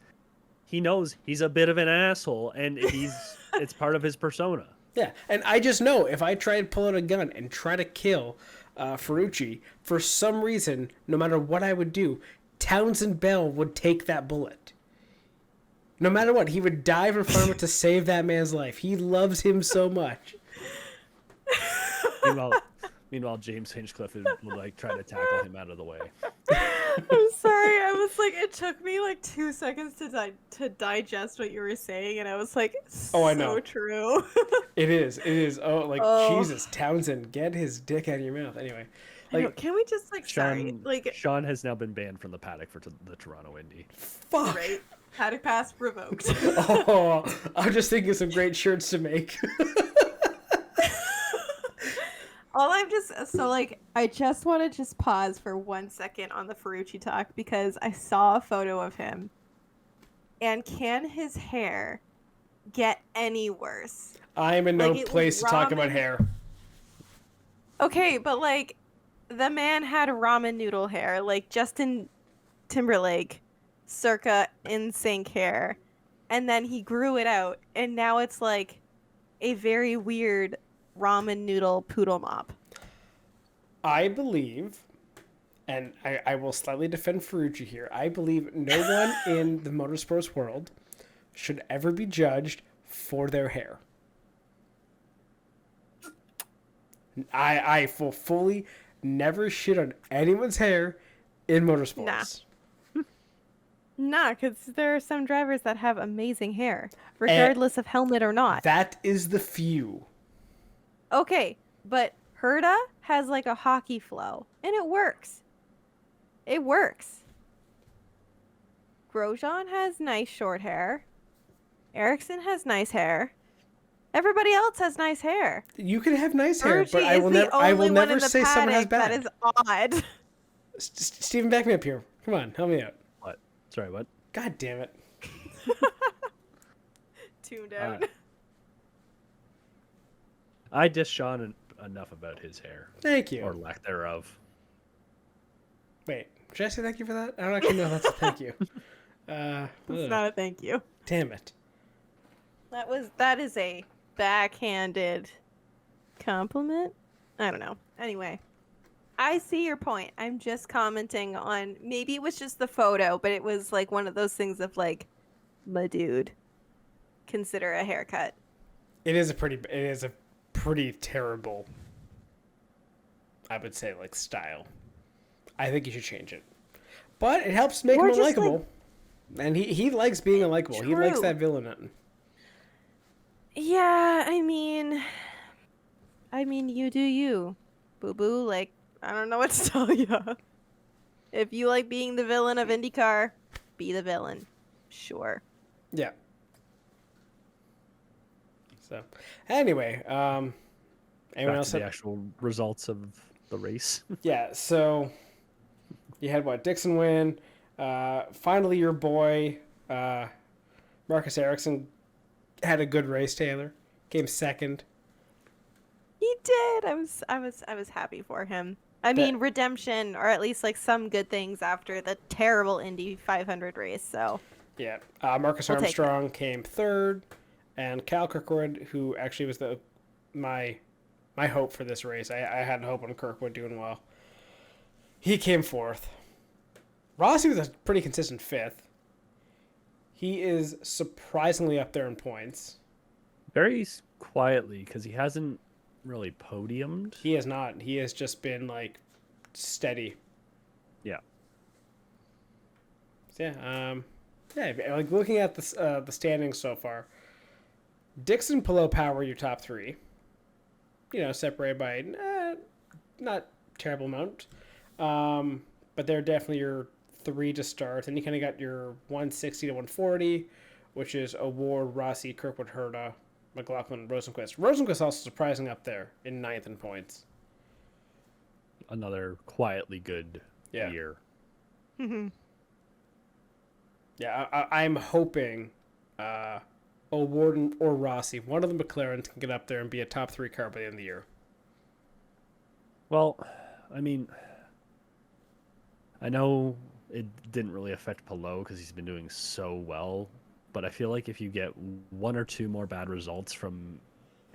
he knows he's a bit of an asshole, and it's part of his persona. Yeah, and I just know if I try to pull out a gun and try to kill Ferrucci, for some reason, no matter what I would do, Townsend Bell would take that bullet. No matter what, he would dive in front of it to save that man's life. He loves him so much. Meanwhile, James Hinchcliffe would like try to tackle him out of the way. I'm sorry. I was like, it took me like 2 seconds to digest what you were saying, and I was like, I know. So true. It is. Jesus, Townsend, get his dick out of your mouth. Anyway, like, can we just like Sean has now been banned from the paddock for the Toronto Indy. Fuck. Right. Paddock pass revoked. I'm just thinking of some great shirts to make. I just want to just pause for 1 second on the Ferrucci talk because I saw a photo of him. And can his hair get any worse? I'm in no place to talk about hair. Okay, but like the man had ramen noodle hair, like Justin Timberlake, circa NSYNC hair, and then he grew it out, and now it's like a very weird ramen noodle poodle mop. I believe, and I will slightly defend Ferrucci here, I believe no one in the motorsports world should ever be judged for their hair. I will fully never shit on anyone's hair in motorsports. Nah, because there are some drivers that have amazing hair, regardless of helmet or not. That is the few. Okay, but Herta has like a hockey flow, and it works. It works. Grosjean has nice short hair. Ericsson has nice hair. Everybody else has nice hair. You can have nice hair, but I will never say someone has bad. That is odd. Steven, back me up here. Come on, help me out. What? Sorry, what? God damn it. Tuned out. I diss Sean enough about his hair. Thank you. Or lack thereof. Wait, should I say thank you for that? I don't actually know if that's a thank you. It's not a thank you. Damn it. That is a backhanded compliment. I don't know. Anyway, I see your point. I'm just commenting on maybe it was just the photo, but it was like one of those things of like, my dude, consider a haircut. It is a pretty terrible, I would say, like, style. I think you should change it. But it helps make Or him just, unlikable. And he likes being unlikable. He likes True. that villain. Yeah, I mean, you do you, boo boo. Like, I don't know what to tell you. If you like being the villain of IndyCar, be the villain. Sure. Yeah. So, anyway, anyone Back else to the have... actual results of the race. Yeah, so you had Dixon win. Finally, your boy Marcus Ericsson had a good race. Taylor came second. He did. I was happy for him. I mean, redemption, or at least like some good things after the terrible Indy 500 race. So Yeah, Marcus We'll take Armstrong came third, and Cal Kirkwood, who actually was my hope for this race. I had hope on Kirkwood doing well. He came fourth. Rossi was a pretty consistent fifth. He is surprisingly up there in points. Very quietly, because he hasn't really podiumed. He has not. He has just been like steady. Yeah. So, yeah. Like looking at the standings so far, Dixon, Pillow, Power, your top three. Separated by not terrible amount, but they're definitely your three to start. Then you kind of got your 160 to 140, which is Award, Rossi, Kirkwood, Herta, McLaughlin, Rosenquist. Rosenquist also surprising up there in ninth in points. Another quietly good year. Yeah, I'm hoping O'Warden or Rossi, one of the McLarens, can get up there and be a top three car by the end of the year. Well, I mean, I know it didn't really affect Palou because he's been doing so well, but I feel like if you get one or two more bad results from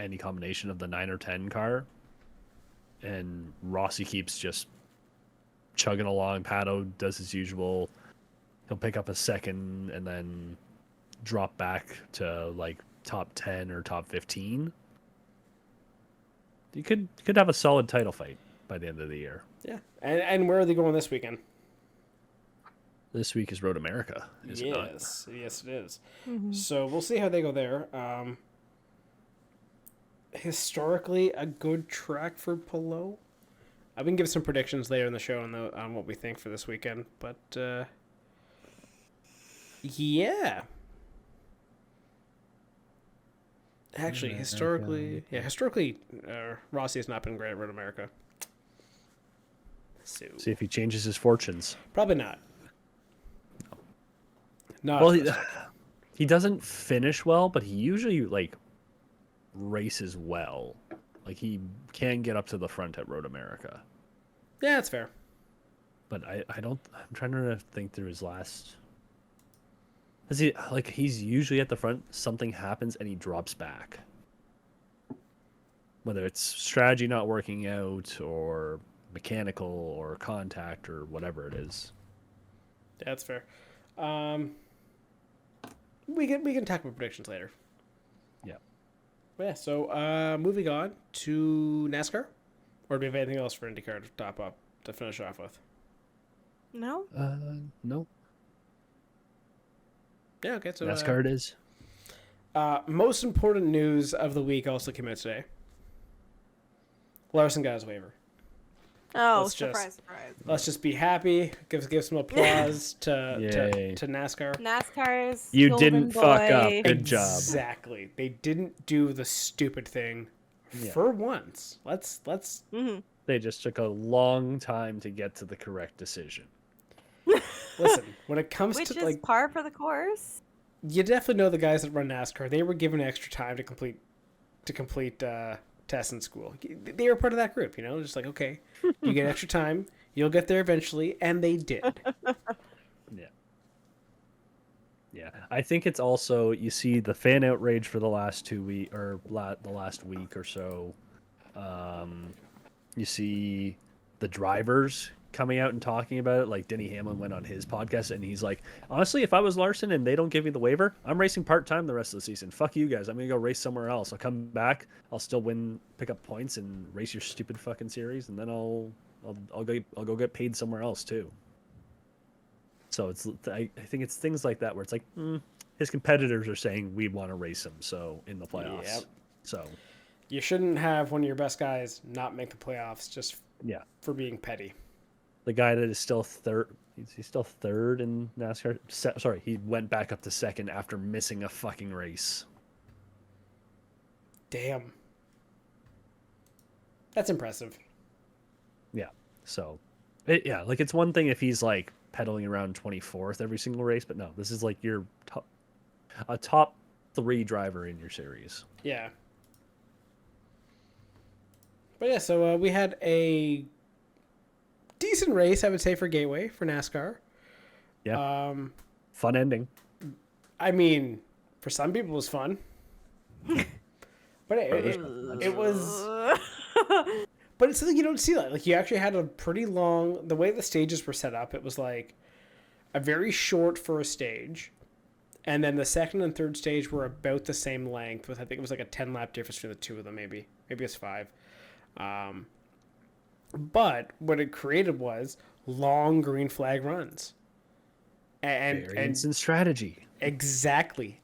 any combination of the 9 or 10 car, and Rossi keeps just chugging along, Pato does his usual, he'll pick up a second and then drop back to like top 10 or top 15. You could have a solid title fight by the end of the year. Yeah, and where are they going this weekend? This week is Road America, is it not? Yes, it is. So we'll see how they go there. Historically, a good track for Palou. We can give some predictions later in the show on what we think for this weekend. But, yeah. Actually, historically, Rossi has not been great at Road America. So, See if he changes his fortunes. probably not. No. Well, he doesn't finish well, but he usually like races well. Like he can get up to the front at Road America. Yeah, that's fair. But I don't. I'm trying to think through his last. Is he like he's usually at the front? Something happens and he drops back. Whether it's strategy not working out or mechanical or contact or whatever it is. Yeah, that's fair. We can talk about predictions later. Yeah. Yeah. So moving on to NASCAR, or do we have anything else for IndyCar to finish off with? No. No. Yeah. Okay. So NASCAR it is. Most important news of the week also came out today. Larson got his waiver. Oh, surprise! Let's just be happy. Give some applause to NASCAR. NASCAR's You golden didn't boy. fuck up. Good job. Exactly. They didn't do the stupid thing for once. Let's. They just took a long time to get to the correct decision. Listen, when it comes Which to is like, par for the course. you definitely know the guys that run NASCAR. They were given extra time to complete tests in school. They were part of that group, just like, okay, you get extra time. You'll get there eventually, and they did. Yeah, I think it's also, you see the fan outrage for the last 2 week or the last week or so. You see the drivers coming out and talking about it. Like Denny Hamlin went on his podcast and he's like, honestly, if I was Larson and they don't give me the waiver, I'm racing part-time the rest of the season. Fuck you guys. I'm gonna go race somewhere else. I'll come back. I'll still pick up points and race your stupid fucking series, and then I'll go get paid somewhere else too. So I think it's things like that where it's like, his competitors are saying we want to race him, so in the playoffs. Yep. So You shouldn't have one of your best guys not make the playoffs just yeah, for being petty. the guy that is still third. He's still third in NASCAR. Sorry, he went back up to second after missing a fucking race. Damn. That's impressive. Yeah. So, it's one thing if he's like pedaling around 24th every single race, but no, this is like your top 3 driver in your series. Yeah. But yeah, so we had a decent race, I would say, for Gateway, for NASCAR. Yeah. Fun ending. I mean, for some people it was fun. But it was... But it's something you don't see that. Like, you actually had a pretty long... The way the stages were set up, it was like a very short first stage. And then the second and third stage were about the same length, with I think it was like a 10-lap difference between the two of them, maybe. Maybe it's 5. But what it created was long green flag runs. And strategy. Exactly.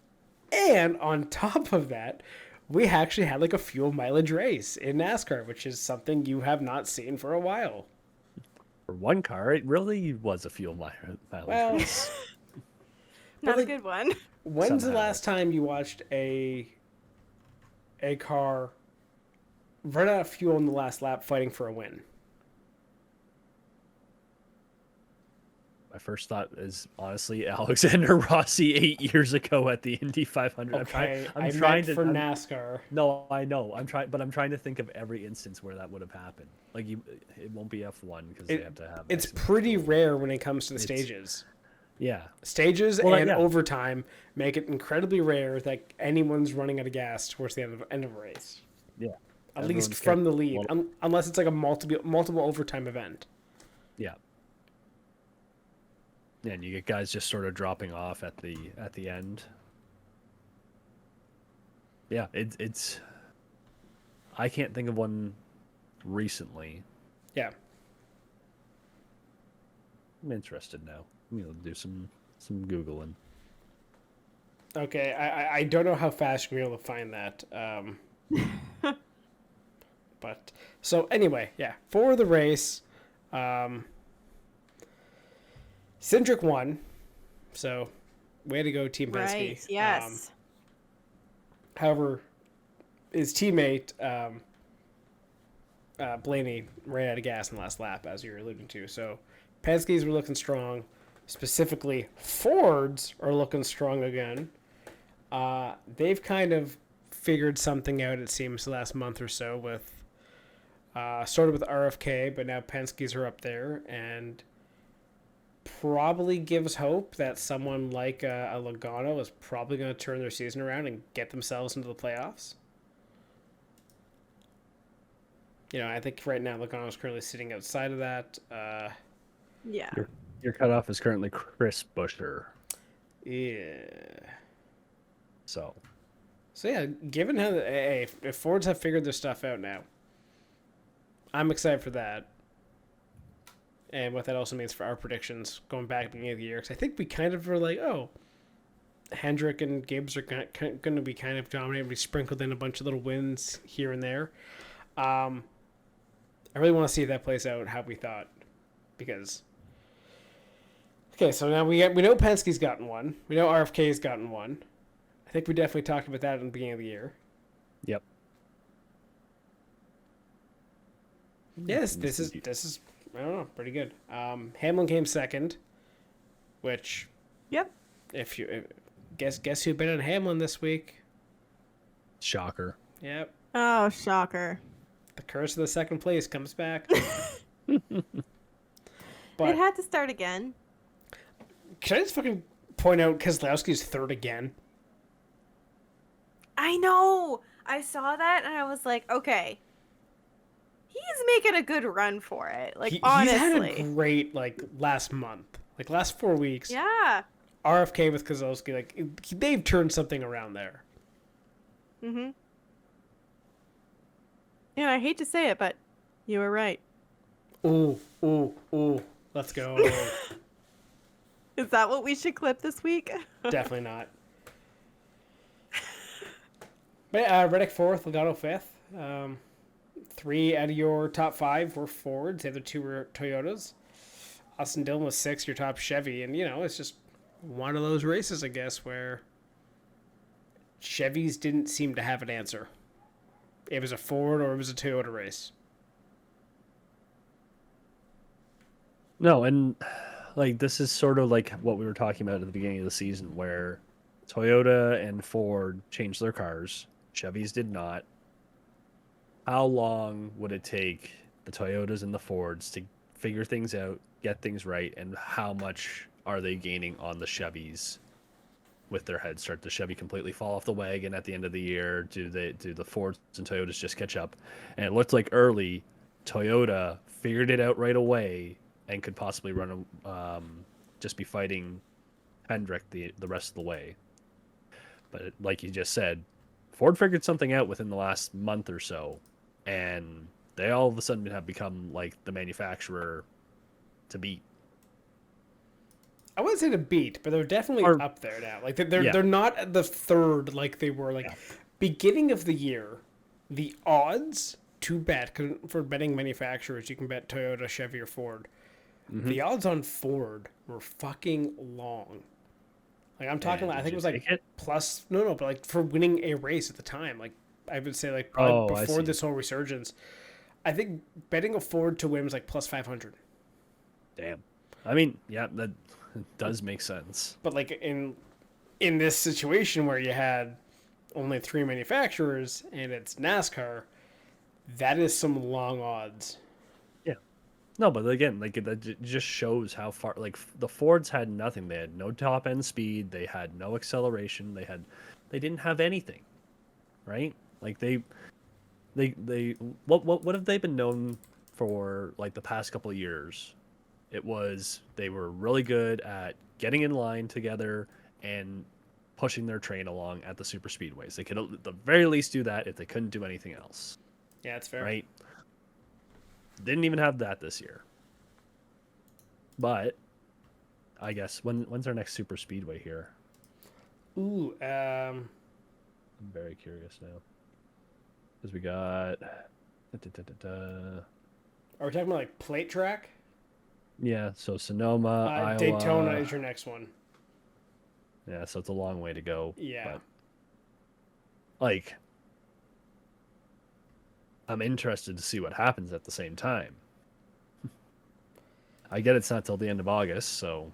And on top of that, we actually had like a fuel mileage race in NASCAR, which is something you have not seen for a while. For one car, it really was a fuel mileage race. Not a good one. When's the last time you watched a car run out of fuel in the last lap fighting for a win? My first thought is honestly Alexander Rossi 8 years ago at the Indy 500. Okay, I'm trying to NASCAR. No, I know. I'm trying to think of every instance where that would have happened. Like it won't be F1 because they have to have. It's pretty rare when it comes to the stages. Yeah, stages and overtime make it incredibly rare that anyone's running out of gas towards the end of a race. Yeah, at least from the lead, unless it's like a multiple overtime event. Yeah. And you get guys just sort of dropping off at the end. Yeah, it's. I can't think of one recently. Yeah. I'm interested now. I'm gonna do some Googling. Okay, I don't know how fast you're able to find that. But so anyway, yeah, for the race, Cindric won, so way to go, Team Penske. Right, yes. However, his teammate Blaney ran out of gas in the last lap, as you were alluding to. So Penske's were looking strong. Specifically, Fords are looking strong again. They've kind of figured something out, it seems, the last month or so with started with RFK, but now Penske's are up there, and probably gives hope that someone like a Logano is probably going to turn their season around and get themselves into the playoffs. You know, I think right now Logano's currently sitting outside of that. Yeah. Your cutoff is currently Chris Buescher. Yeah. So yeah, given how if Fords have figured their stuff out now, I'm excited for that. And what that also means for our predictions going back at the beginning of the year. Because I think we kind of were like, oh, Hendrick and Gibbs are going to be kind of dominating. We sprinkled in a bunch of little wins here and there. I really want to see if that plays out how we thought. Because, okay, so now we know Penske's gotten one. We know RFK's gotten one. I think we definitely talked about that in the beginning of the year. Yep. Yes, this is I don't know, pretty good. Hamlin came second, which Yep. if you guess who bet on Hamlin this week? Shocker. Yep. Oh, shocker. The curse of the second place comes back. But It had to start again. can I just fucking point out Keselowski's third again? I know. I saw that and I was like, okay. He's making a good run for it. Like, honestly. He's had a great, like, last month. Like, last 4 weeks. Yeah. RFK with Keselowski, like, they've turned something around there. Mm-hmm. And I hate to say it, but you were right. Ooh. Let's go. Is that what we should clip this week? Definitely not. But Reddick 4th, Logano 5th. 3 out of your top 5 were Fords. The other 2 were Toyotas. Austin Dillon was 6, your top Chevy. And, it's just one of those races, I guess, where Chevys didn't seem to have an answer. It was a Ford or it was a Toyota race. No, and like this is sort of like what we were talking about at the beginning of the season, where Toyota and Ford changed their cars. Chevys did not. How long would it take the Toyotas and the Fords to figure things out, get things right, and how much are they gaining on the Chevys with their head start? Does Chevy completely fall off the wagon at the end of the year? Do the Fords and Toyotas just catch up? And it looked like early Toyota figured it out right away and could possibly run just be fighting Hendrick the rest of the way. But like you just said, Ford figured something out within the last month or so, and they all of a sudden have become like the manufacturer to beat. I wouldn't say to beat, but they're definitely up there now. Like they're not at the third like they were. Like beginning of the year, the odds to bet for betting manufacturers, you can bet Toyota, Chevy, or Ford. Mm-hmm. The odds on Ford were fucking long. Like I'm talking, I think it was like plus but like for winning a race at the time, like I would say like probably before this whole resurgence, I think betting a Ford to win was like plus 500. Damn. I mean, yeah, that does make sense. But like in this situation where you had only 3 manufacturers and it's NASCAR, that is some long odds. Yeah. No, but again, like that just shows how far. Like the Fords had nothing. They had no top end speed. They had no acceleration. They didn't have anything, right? Like they what have they been known for? Like the past couple of years, it was they were really good at getting in line together and pushing their train along at the super speedways. They could at the very least do that if they couldn't do anything else. Yeah, that's fair. Right? Didn't even have that this year. But I guess when's our next super speedway here? Ooh, I'm very curious now. Because we got Are we talking about like plate track? Yeah, so Sonoma, Iowa. Daytona is your next one. Yeah, so it's a long way to go. Yeah. But, like, I'm interested to see what happens at the same time. I get it's not till the end of August, so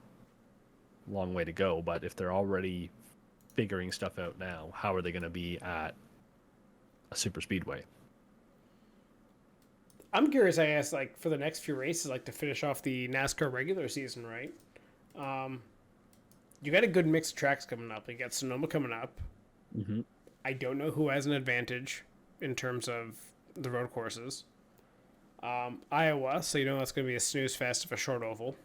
long way to go. But if they're already figuring stuff out now, how are they going to be at a super speedway? I'm curious, I guess, like for the next few races, like to finish off the NASCAR regular season, right? You got a good mix of tracks coming up. You got Sonoma coming up. Mm-hmm. I don't know who has an advantage in terms of the road courses. Iowa, so that's going to be a snooze fest of a short oval,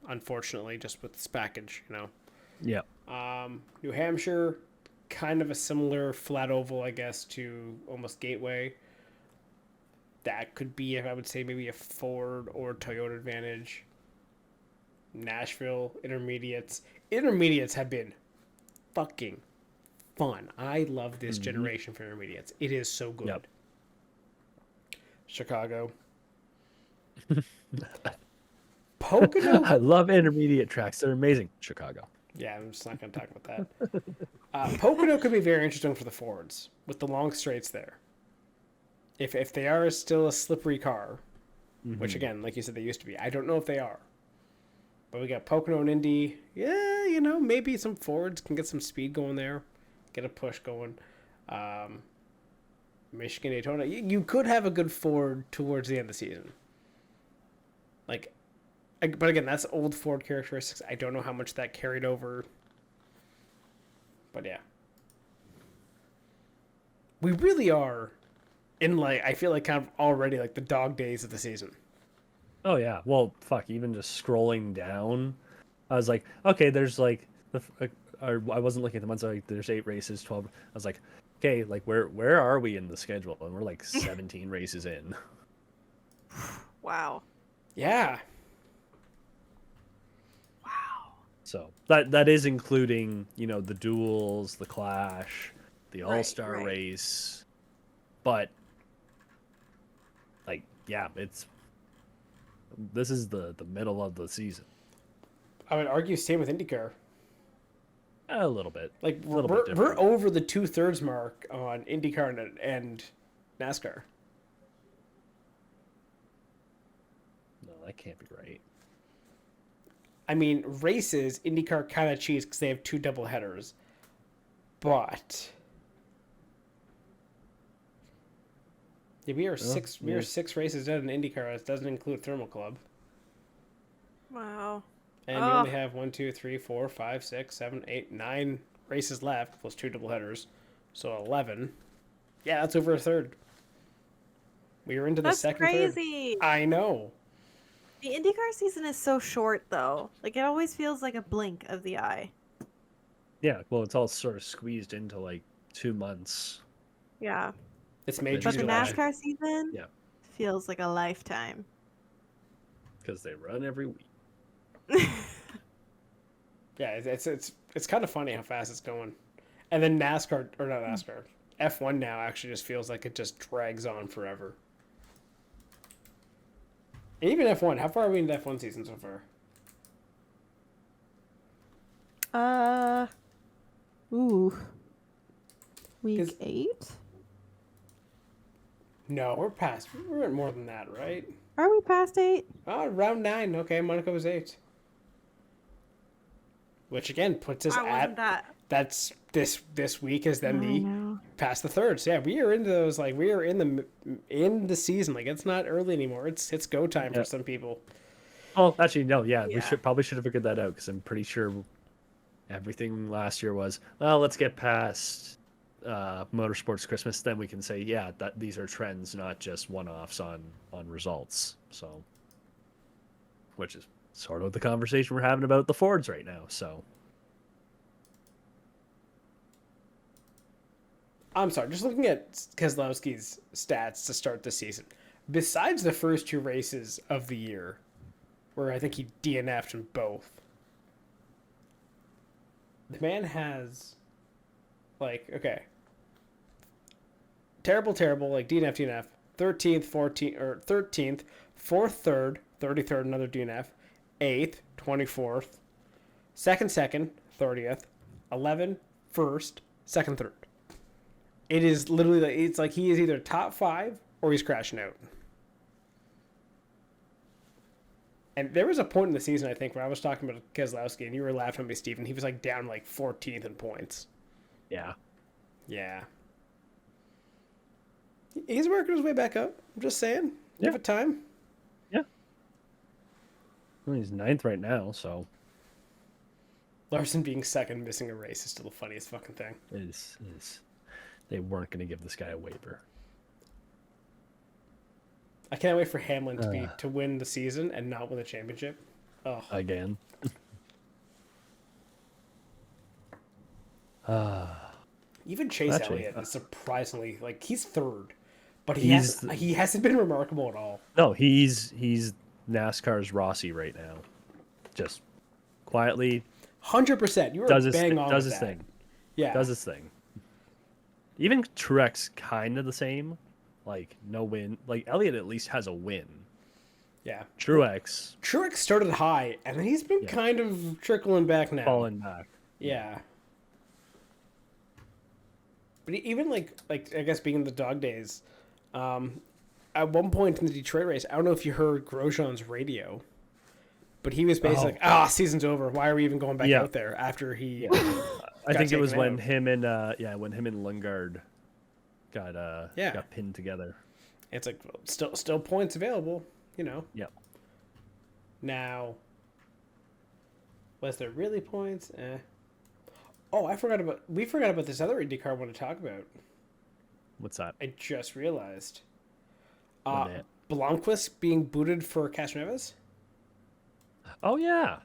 unfortunately, just with this package, Yeah. New Hampshire, kind of a similar flat oval, I guess, to almost Gateway. That could be, I would say, maybe a Ford or Toyota advantage. Nashville, intermediates. Intermediates have been fucking fun. I love this generation for intermediates. It is so good. Yep. Chicago. Pocono. I love intermediate tracks. They're amazing. Chicago. Yeah, I'm just not going to talk about that. Pocono could be very interesting for the Fords with the long straights there. If they are still a slippery car, which again, like you said, they used to be. I don't know if they are. But we got Pocono and Indy. Yeah, maybe some Fords can get some speed going there. Get a push going. Michigan, Daytona. You could have a good Ford towards the end of the season. Like, But again, that's old Ford characteristics. I don't know how much that carried over. But yeah. We really are in, like, I feel like kind of already like the dog days of the season. Oh yeah. Well, fuck. Even just scrolling down, I was like, okay, there's like I wasn't looking at the months. Like, there's 8 races, 12. I was like, okay, like where are we in the schedule? And we're like 17 races in. Wow. Yeah. Wow. So that is including, you know, the duels, the clash, the Right, all-star right. race. But like, yeah, this is the middle of the season. I would argue same with IndyCar. A little bit. Like a little bit we're different. over the 2/3 mark on IndyCar and NASCAR. No, that can't be right. I mean, races, IndyCar kind of cheats because they have 2 double headers. But yeah, we are yeah. 6 races done in IndyCar. It doesn't include Thermal Club. Wow. And you only have 1, 2, 3, 4, 5, 6, 7, 8, 9 races left, plus 2 double headers. So 11. Yeah, that's over a third. We are into the That's second third. crazy. I know. The IndyCar season is so short, though. Like, it always feels like a blink of the eye. Yeah, well, it's all sort of squeezed into like 2 months. Yeah. It's May, But June, the July. NASCAR season Yeah. feels like a lifetime. Because they run every week. Yeah, it's kind of funny how fast it's going. And then NASCAR, or not NASCAR, F1 now actually just feels like it just drags on forever. And even F1, how far are we into F1 season so far? Week 'Cause- 8? No, we're at more than that, right? Are we past 8? Oh, round 9. Okay, Monaco was 8. Which again puts us I wasn't at that. that's this week is then I the know. past the third. So yeah, we are into those, like, we are in the season. Like, it's not early anymore. It's go time Yeah. for some people. Oh, actually, no. Yeah, we Yeah. probably should have figured that out because I'm pretty sure everything last year was, well, let's get past motorsports Christmas, then we can say, yeah, that these are trends, not just one-offs on results. So, which is sort of the conversation we're having about the Fords right now. So, I'm sorry, just looking at Keselowski's stats to start the season. Besides the first 2 races of the year, where I think he DNF'd in both, the man has, like, okay, terrible, like DNF, 13th, 14th, or 13th, 4th, 3rd, 33rd, another DNF, 8th, 24th, 2nd, 30th, 11th, 1st, 2nd, 3rd. It is literally like, it's like he is either top 5 or he's crashing out. And there was a point in the season, I think, where I was talking about Keselowski and you were laughing at me, Steven. He was like down like 14th in points. yeah. Yeah. He's working his way back up. I'm just saying. Give it time. Yeah. Well, he's 9th right now, so Larson being second, missing a race is still the funniest fucking thing. it is they weren't going to give this guy a waiver. I can't wait for Hamlin to win the season and not win the championship. Oh, Again. even Chase Actually, Elliott is surprisingly, like, he's 3rd, but he hasn't been remarkable at all. No, he's NASCAR's Rossi right now. Just quietly 100%. You were does his bang on does with his that. thing. Yeah. Does his thing. Even Truex kind of the same. Like, no win. Like, Elliott at least has a win. Yeah. Truex Started high, and then he's been kind of trickling back now. falling back. Yeah. But even like I guess being in the dog days, at one point in the Detroit race, I don't know if you heard Grosjean's radio, but he was basically like, season's over. Why are we even going back out there after he? I think it was when out. him and Lundgaard got pinned together. It's like, well, still points available, you know. Yeah. Now, was there really points? Oh, we forgot about this other IndyCar I want to talk about. What's that? I just realized. What day? Blomqvist being booted for Castroneves. Oh yeah,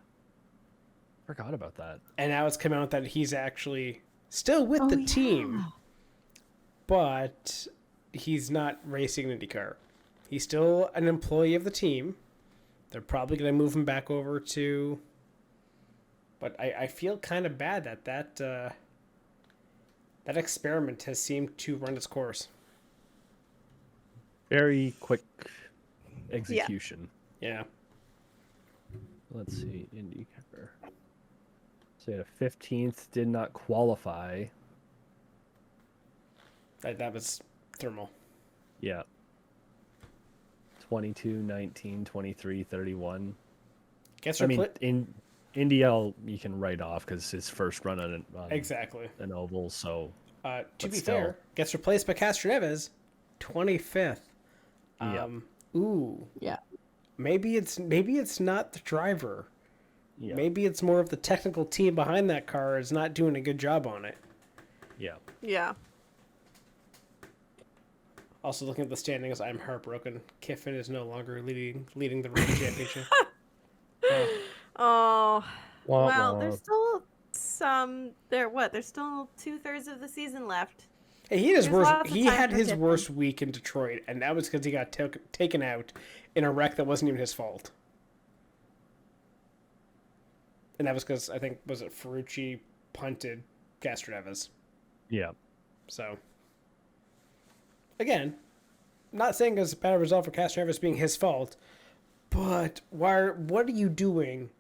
forgot about that. And now it's come out that he's actually still with the team, but he's not racing an IndyCar. He's still an employee of the team. They're probably going to move him back over to... But I feel kind of bad that experiment has seemed to run its course. Very quick execution. Yeah. Let's see, IndyCar. So yeah, 15th did not qualify. That was thermal. Yeah. 22, 19, 23, 31. In Indy, you can write off because it's his first run on exactly an oval. So to be fair, gets replaced by Castroneves, 25th. Ooh. Yeah. Maybe it's not the driver. Yeah. Maybe it's more of the technical team behind that car is not doing a good job on it. Yeah. Yeah. Also, looking at the standings, I'm heartbroken. Kiffin is no longer leading the rookie championship. Oh. Well, wah. there's still some. There's still 2/3 of the season left. Hey, he had his worst week in Detroit, and that was because he got taken out in a wreck that wasn't even his fault. And that was because, I think, was it Ferrucci punted Castroneves. Yeah. So, again, not saying it's a bad result for Castroneves being his fault, but what are you doing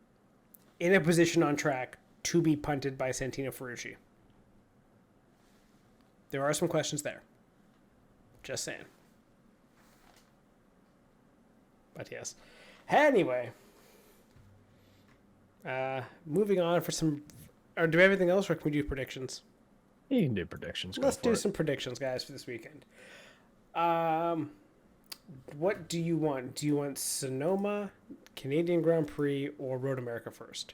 in a position on track to be punted by Santino Ferrucci? There are some questions there. Just saying. But yes. Anyway. Moving on for some... Or do we have anything else, or can we do predictions? You can do predictions. Let's do some predictions, guys, for this weekend. What do you want? Do you want Sonoma, Canadian Grand Prix, or Road America first?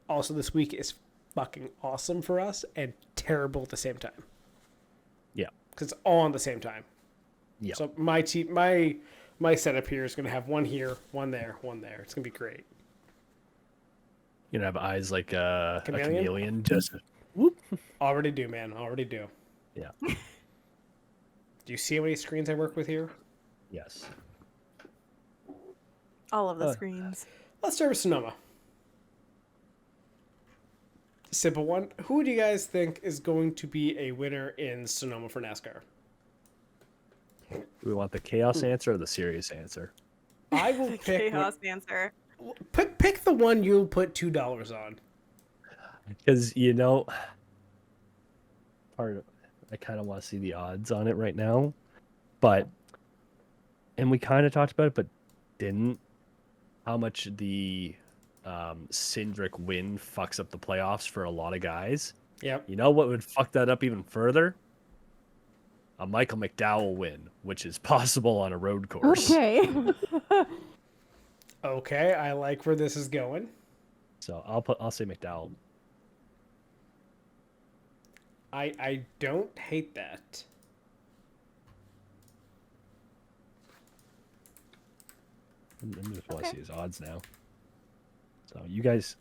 Also, this week is fucking awesome for us and terrible at the same time. Yeah. Because it's all on the same time. Yeah. So my setup here is going to have one here, one there, one there. It's going to be great. You're going to have eyes like a Chameleon? chameleon. Just whoop. Already do, man. Already do. Yeah. Do you see how many screens I work with here? Yes. All of the screens. Let's start with Sonoma. Simple one. Who do you guys think is going to be a winner in Sonoma for NASCAR? Do we want the chaos answer or the serious answer? I will pick Chaos answer. Pick the one you'll put $2 on. Because I kind of want to see the odds on it right now, and we kind of talked about it, but didn't. How much the Cindric win fucks up the playoffs for a lot of guys. Yep. You know what would fuck that up even further? A Michael McDowell win, which is possible on a road course. Okay. Okay, I like where this is going. So I'll say McDowell. I don't hate that. I just want to see his odds now. So you guys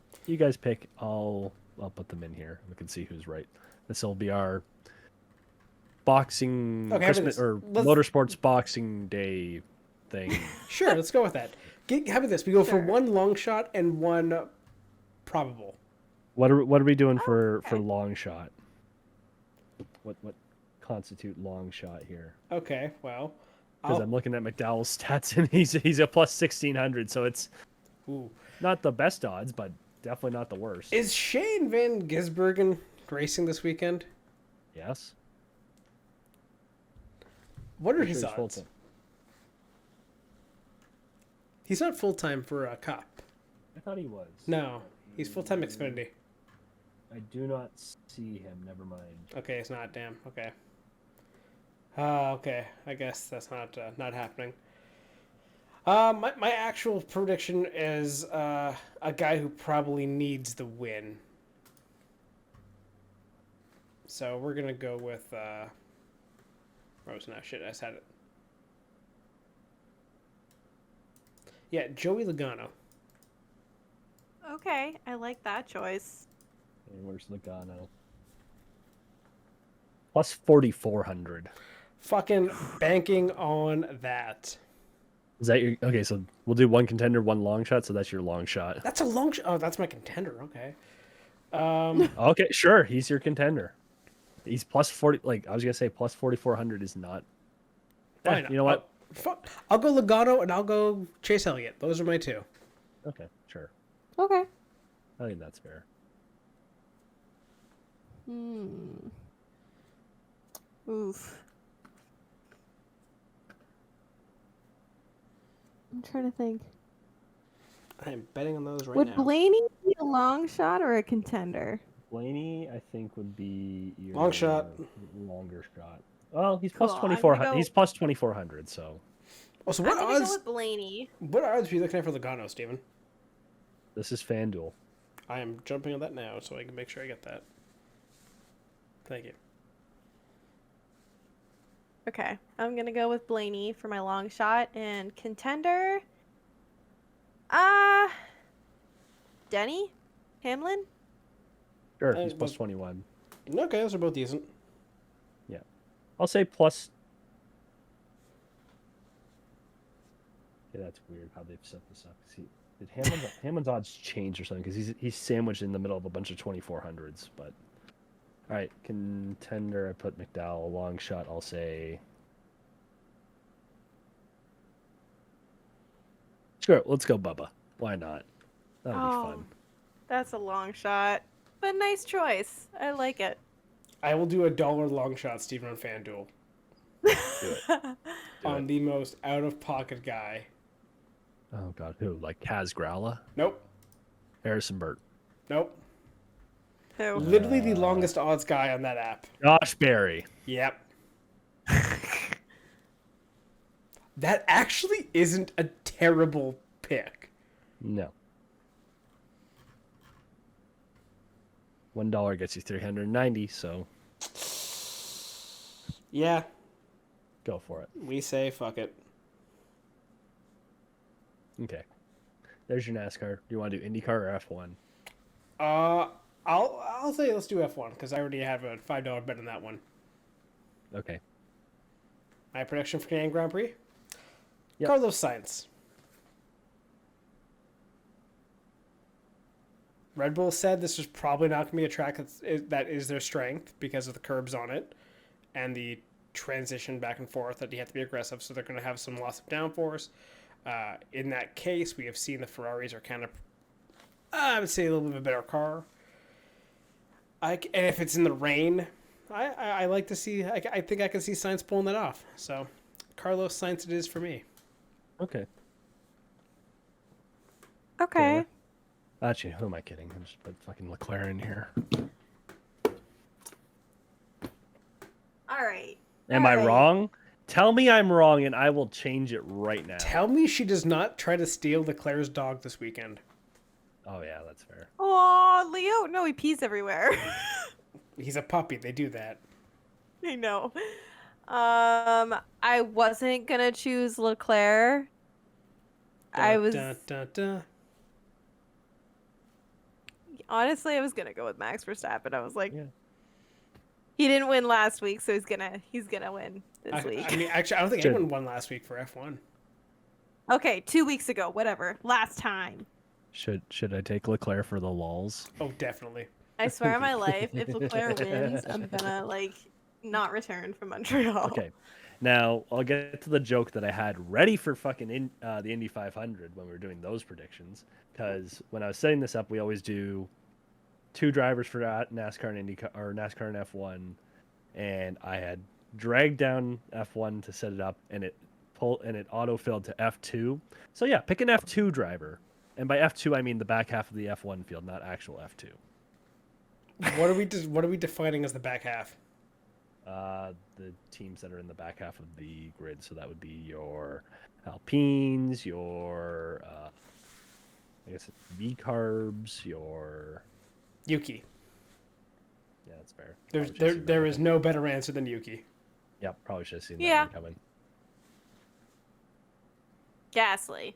pick. I'll put them in here. We can see who's right. This will be our boxing Christmas or motorsports Boxing Day thing. Sure, let's go with that. How about this? We go for one long shot and one probable. What are we doing for long shot? What constitute long shot here? Okay, well, because I'm looking at McDowell's stats and he's a plus 1600, so it's not the best odds, but definitely not the worst. Is Shane Van Gisbergen racing this weekend? Yes. What are his odds? He's not full-time for a Cup. I thought he was. No, he's full-time Xfinity. I do not see him. Never mind. Okay, it's not. Damn. Okay. Okay. I guess that's not happening. My actual prediction is a guy who probably needs the win. So we're gonna go with Rose. Now shit, I said it. Yeah, Joey Logano. Okay, I like that choice. Okay, where's Logano? Plus 4,400. Fucking banking on that. Is that your okay? So we'll do one contender, one long shot. So that's your long shot. That's a long shot. Oh, that's my contender. Okay. Okay, sure. He's your contender. He's plus 40. Like I was gonna say, plus 4,400 is not. Fine. You know what? I'll go Logano and I'll go Chase Elliott. Those are my two. Okay, sure. Okay. I think that's fair. Oof. I'm trying to think. I am betting on those right Would now. Blaney be a long shot or a contender? Blaney, I think, would be your Long shot. Longer shot. Well, he's Cool, plus I'm 2,400. gonna go- He's plus 2,400. So Oh, so I'm what gonna go odds? with Blaney. What odds are you looking at for Logano, Steven? this is FanDuel. I am jumping on that now so I can make sure I get that. Thank you. Okay, I'm gonna go with Blaney for my long shot and contender. Denny, Hamlin. Sure, Uh, he's plus well- 21. Okay, those are both decent. Yeah, I'll say plus. Yeah, that's weird how they've set this up. See, did Hamlin's odds change or something? Because he's sandwiched in the middle of a bunch of 2,400s. But all right, contender. I put McDowell. Long shot. I'll say. Sure, let's go Bubba. Why not? That'll be fun. That's a long shot, but nice choice. I like it. I will do $1 long shot, Steven, on FanDuel. Do it. On the most out of pocket guy. Oh God, who? Like Kaz Growler? Nope. Harrison Burt? Nope. Who? Literally the longest odds guy on that app. Josh Berry? Yep. That actually isn't a terrible pick. No. $1 gets you 390, so Yeah, go for it. we say fuck it. Okay. There's your NASCAR. Do you want to do IndyCar or F1? I'll say let's do F1 because I already have a $5 bet on that one. Okay. My prediction for Canadian Grand Prix: Yep. Carlos Sainz. Red Bull said this is probably not going to be a track that is their strength because of the curbs on it and the transition back and forth that you have to be aggressive. So they're going to have some loss of downforce. In that case, we have seen the Ferraris are kind of, I would say, a little bit of a better car. And if it's in the rain, I like to see. I think I can see Sainz pulling that off. So, Carlos Sainz it is for me. Okay. Okay. Yeah. Actually, who am I kidding? I just put fucking Leclerc in here. All right. Am I wrong? Tell me I'm wrong, and I will change it right now. Tell me she does not try to steal Leclerc's dog this weekend. Oh yeah, that's fair. Oh, Leo. No, he pees everywhere. He's a puppy. They do that. I know. I wasn't gonna choose Leclerc. I was honestly, I was gonna go with Max Verstappen. I was like, Yeah. he didn't win last week, so he's gonna win this week. I mean, actually, I don't think Should- anyone won last week for F1. Okay, 2 weeks ago, whatever. Last time. Should I take Leclerc for the lulz? Oh, definitely. I swear on my life, if Leclerc wins, I'm gonna not return from Montreal. Okay. Now I'll get to the joke that I had ready for fucking the Indy 500 when we were doing those predictions. Because when I was setting this up, we always do 2 drivers for NASCAR and IndyCar or NASCAR and F1, and I had dragged down F1 to set it up, and it auto-filled to F2. So yeah, pick an F2 driver, and by F2 I mean the back half of the F1 field, not actual F2. What are we defining as the back half? The teams that are in the back half of the grid. So that would be your Alpines, your I guess V carbs, your Yuki. yeah, that's fair. There is no better answer than Yuki. Yep, probably should have seen Yeah. that one coming. Gasly.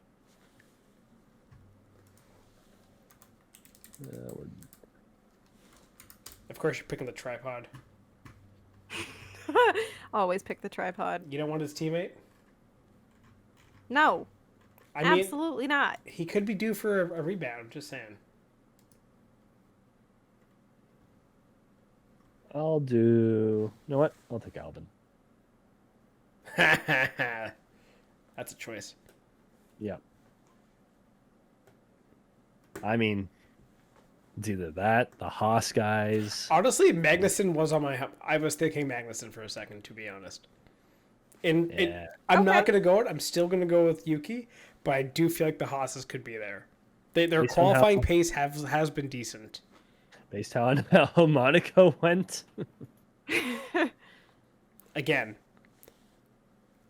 Of course, you're picking the tripod. Always pick the tripod. You don't want his teammate? No, I mean, absolutely not. he could be due for a rebound, just saying. I'll do. You know what? I'll take Albin. That's a choice. Yeah. I mean, it's either that, the Haas guys. Honestly, Magnussen was on my... I was thinking Magnussen for a second, to be honest. Yeah. I'm not Okay. going to go it. I'm still going to go with Yuki, but I do feel like the Haas's could be there. Their Based on qualifying how- pace has been decent. Based on how Monaco went. Again,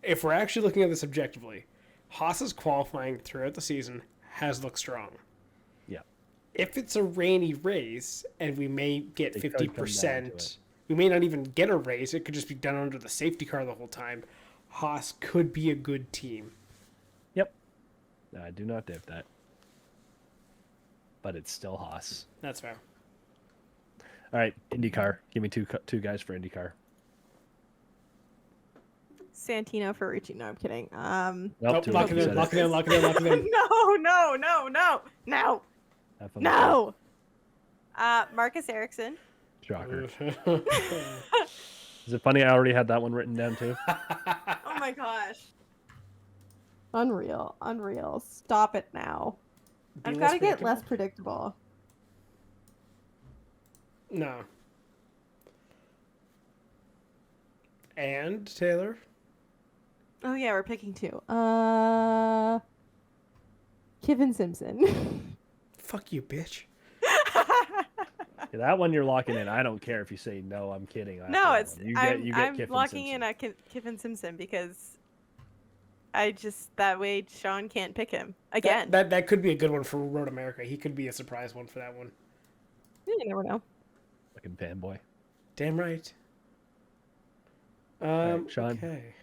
if we're actually looking at this objectively, Haas's qualifying throughout the season has looked strong. Yeah. If it's a rainy race and we may get They could come down to 50%, it. we may not even get a race. It could just be done under the safety car the whole time. Haas could be a good team. Yep. I do not doubt that. But it's still Haas. That's fair. All right, IndyCar. Give me two guys for IndyCar. Santino Ferrucci. No, I'm kidding. Nope, too lock late. it You in, said lock it. it in, lock it in, lock it in. No. Have fun with No. Marcus Ericsson. that. Shocker. Is it funny I already had that one written down too? Oh my gosh. Unreal. Stop it now. Being I've got to less get less predictable. No. And Taylor? Oh yeah, we're picking two. Kevin Simpson. Fuck you, bitch. Yeah, that one you're locking in. I don't care if you say no. I'm kidding. after No, that it's one. You I'm get Kiffin locking Simpson. in at Kevin Simpson because I just that way Sean can't pick him again. That could be a good one for Road America. He could be a surprise one for that one. You never know. Fucking fanboy. Damn right. right, Sean. Okay.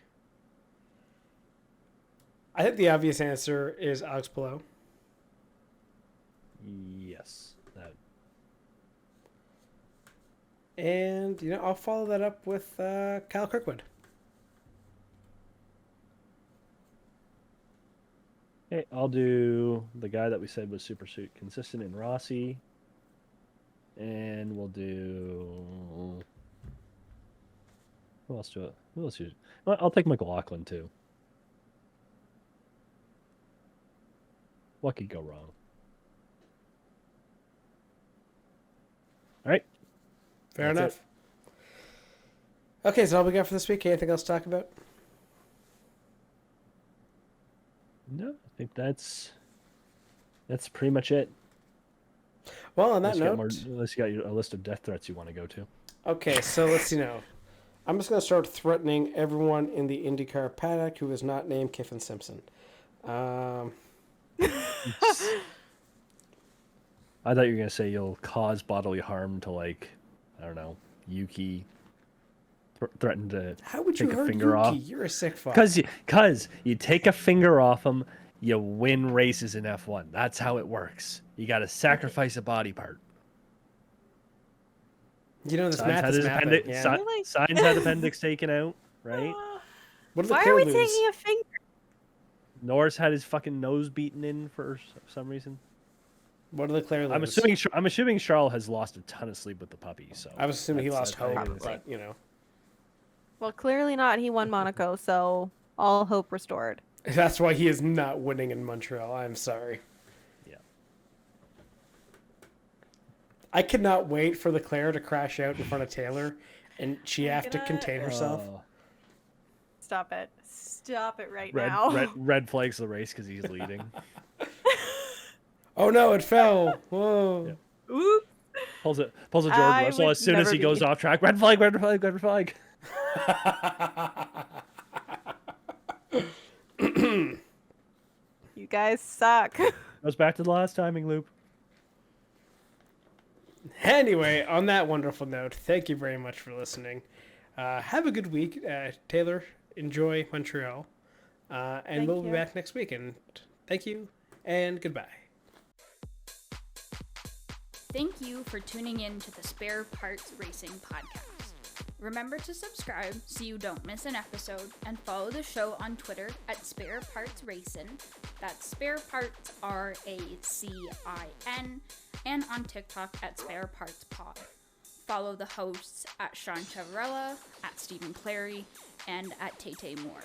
I think the obvious answer is Alex Palou. Yes. That. And, I'll follow that up with Kyle Kirkwood. Hey, I'll do the guy that we said was super consistent in Rossi. And we'll do. Who else do it? Who else? Well, I'll take McLaughlin too. What could go wrong? All right. Fair That's enough. Okay, so all we got for this week. Anything else to talk about? No, I think that's pretty much it. Well, on that Unless note, unless you got a list of death threats you want to go to. okay, so let's see now. I'm just going to start threatening everyone in the IndyCar paddock who is not named Kiffin Simpson. I thought you were gonna say you'll cause bodily harm to, like, I don't know, Yuki. Threaten to How would you take a hurt finger Yuki? off. You're a sick fuck. Cause you take a finger off him, you win races in F1. That's how it works. You got to sacrifice a body part. This math is mapping. Yeah. Really? Signs had appendix taken out, right? What are the Why are we Preludes? taking a finger? Norris had his fucking nose beaten in for some reason. What are the Claire I'm assuming Charles has lost a ton of sleep with the puppy. So I was assuming he that's- lost that's hope, Probably. but Well, clearly not. He won Monaco, so all hope restored. that's why he is not winning in Montreal. I'm sorry. Yeah. I cannot wait for Leclerc to crash out in front of Taylor, and she have to contain herself. Stop it. Stop it right Red, now. red flags the race because he's leading. Oh no, it fell. Whoa. Yeah. Oops. Pulls a George I Russell would as soon as never he goes be- off track. Red flag, red flag, red flag. You guys suck. Goes back to the last timing loop. Anyway, on that wonderful note, thank you very much for listening. Have a good week. Taylor, enjoy Montreal. And Thank we'll be you. back next week. And thank you and goodbye. Thank you for tuning in to the Spare Parts Racing podcast. Remember to subscribe so you don't miss an episode, and follow the show on Twitter at Spare Parts Racing. That's Spare Parts RACIN, and on TikTok at Spare Parts Pod. Follow the hosts at Sean Chavarella, at Stephen Clary, and at Tay Moore.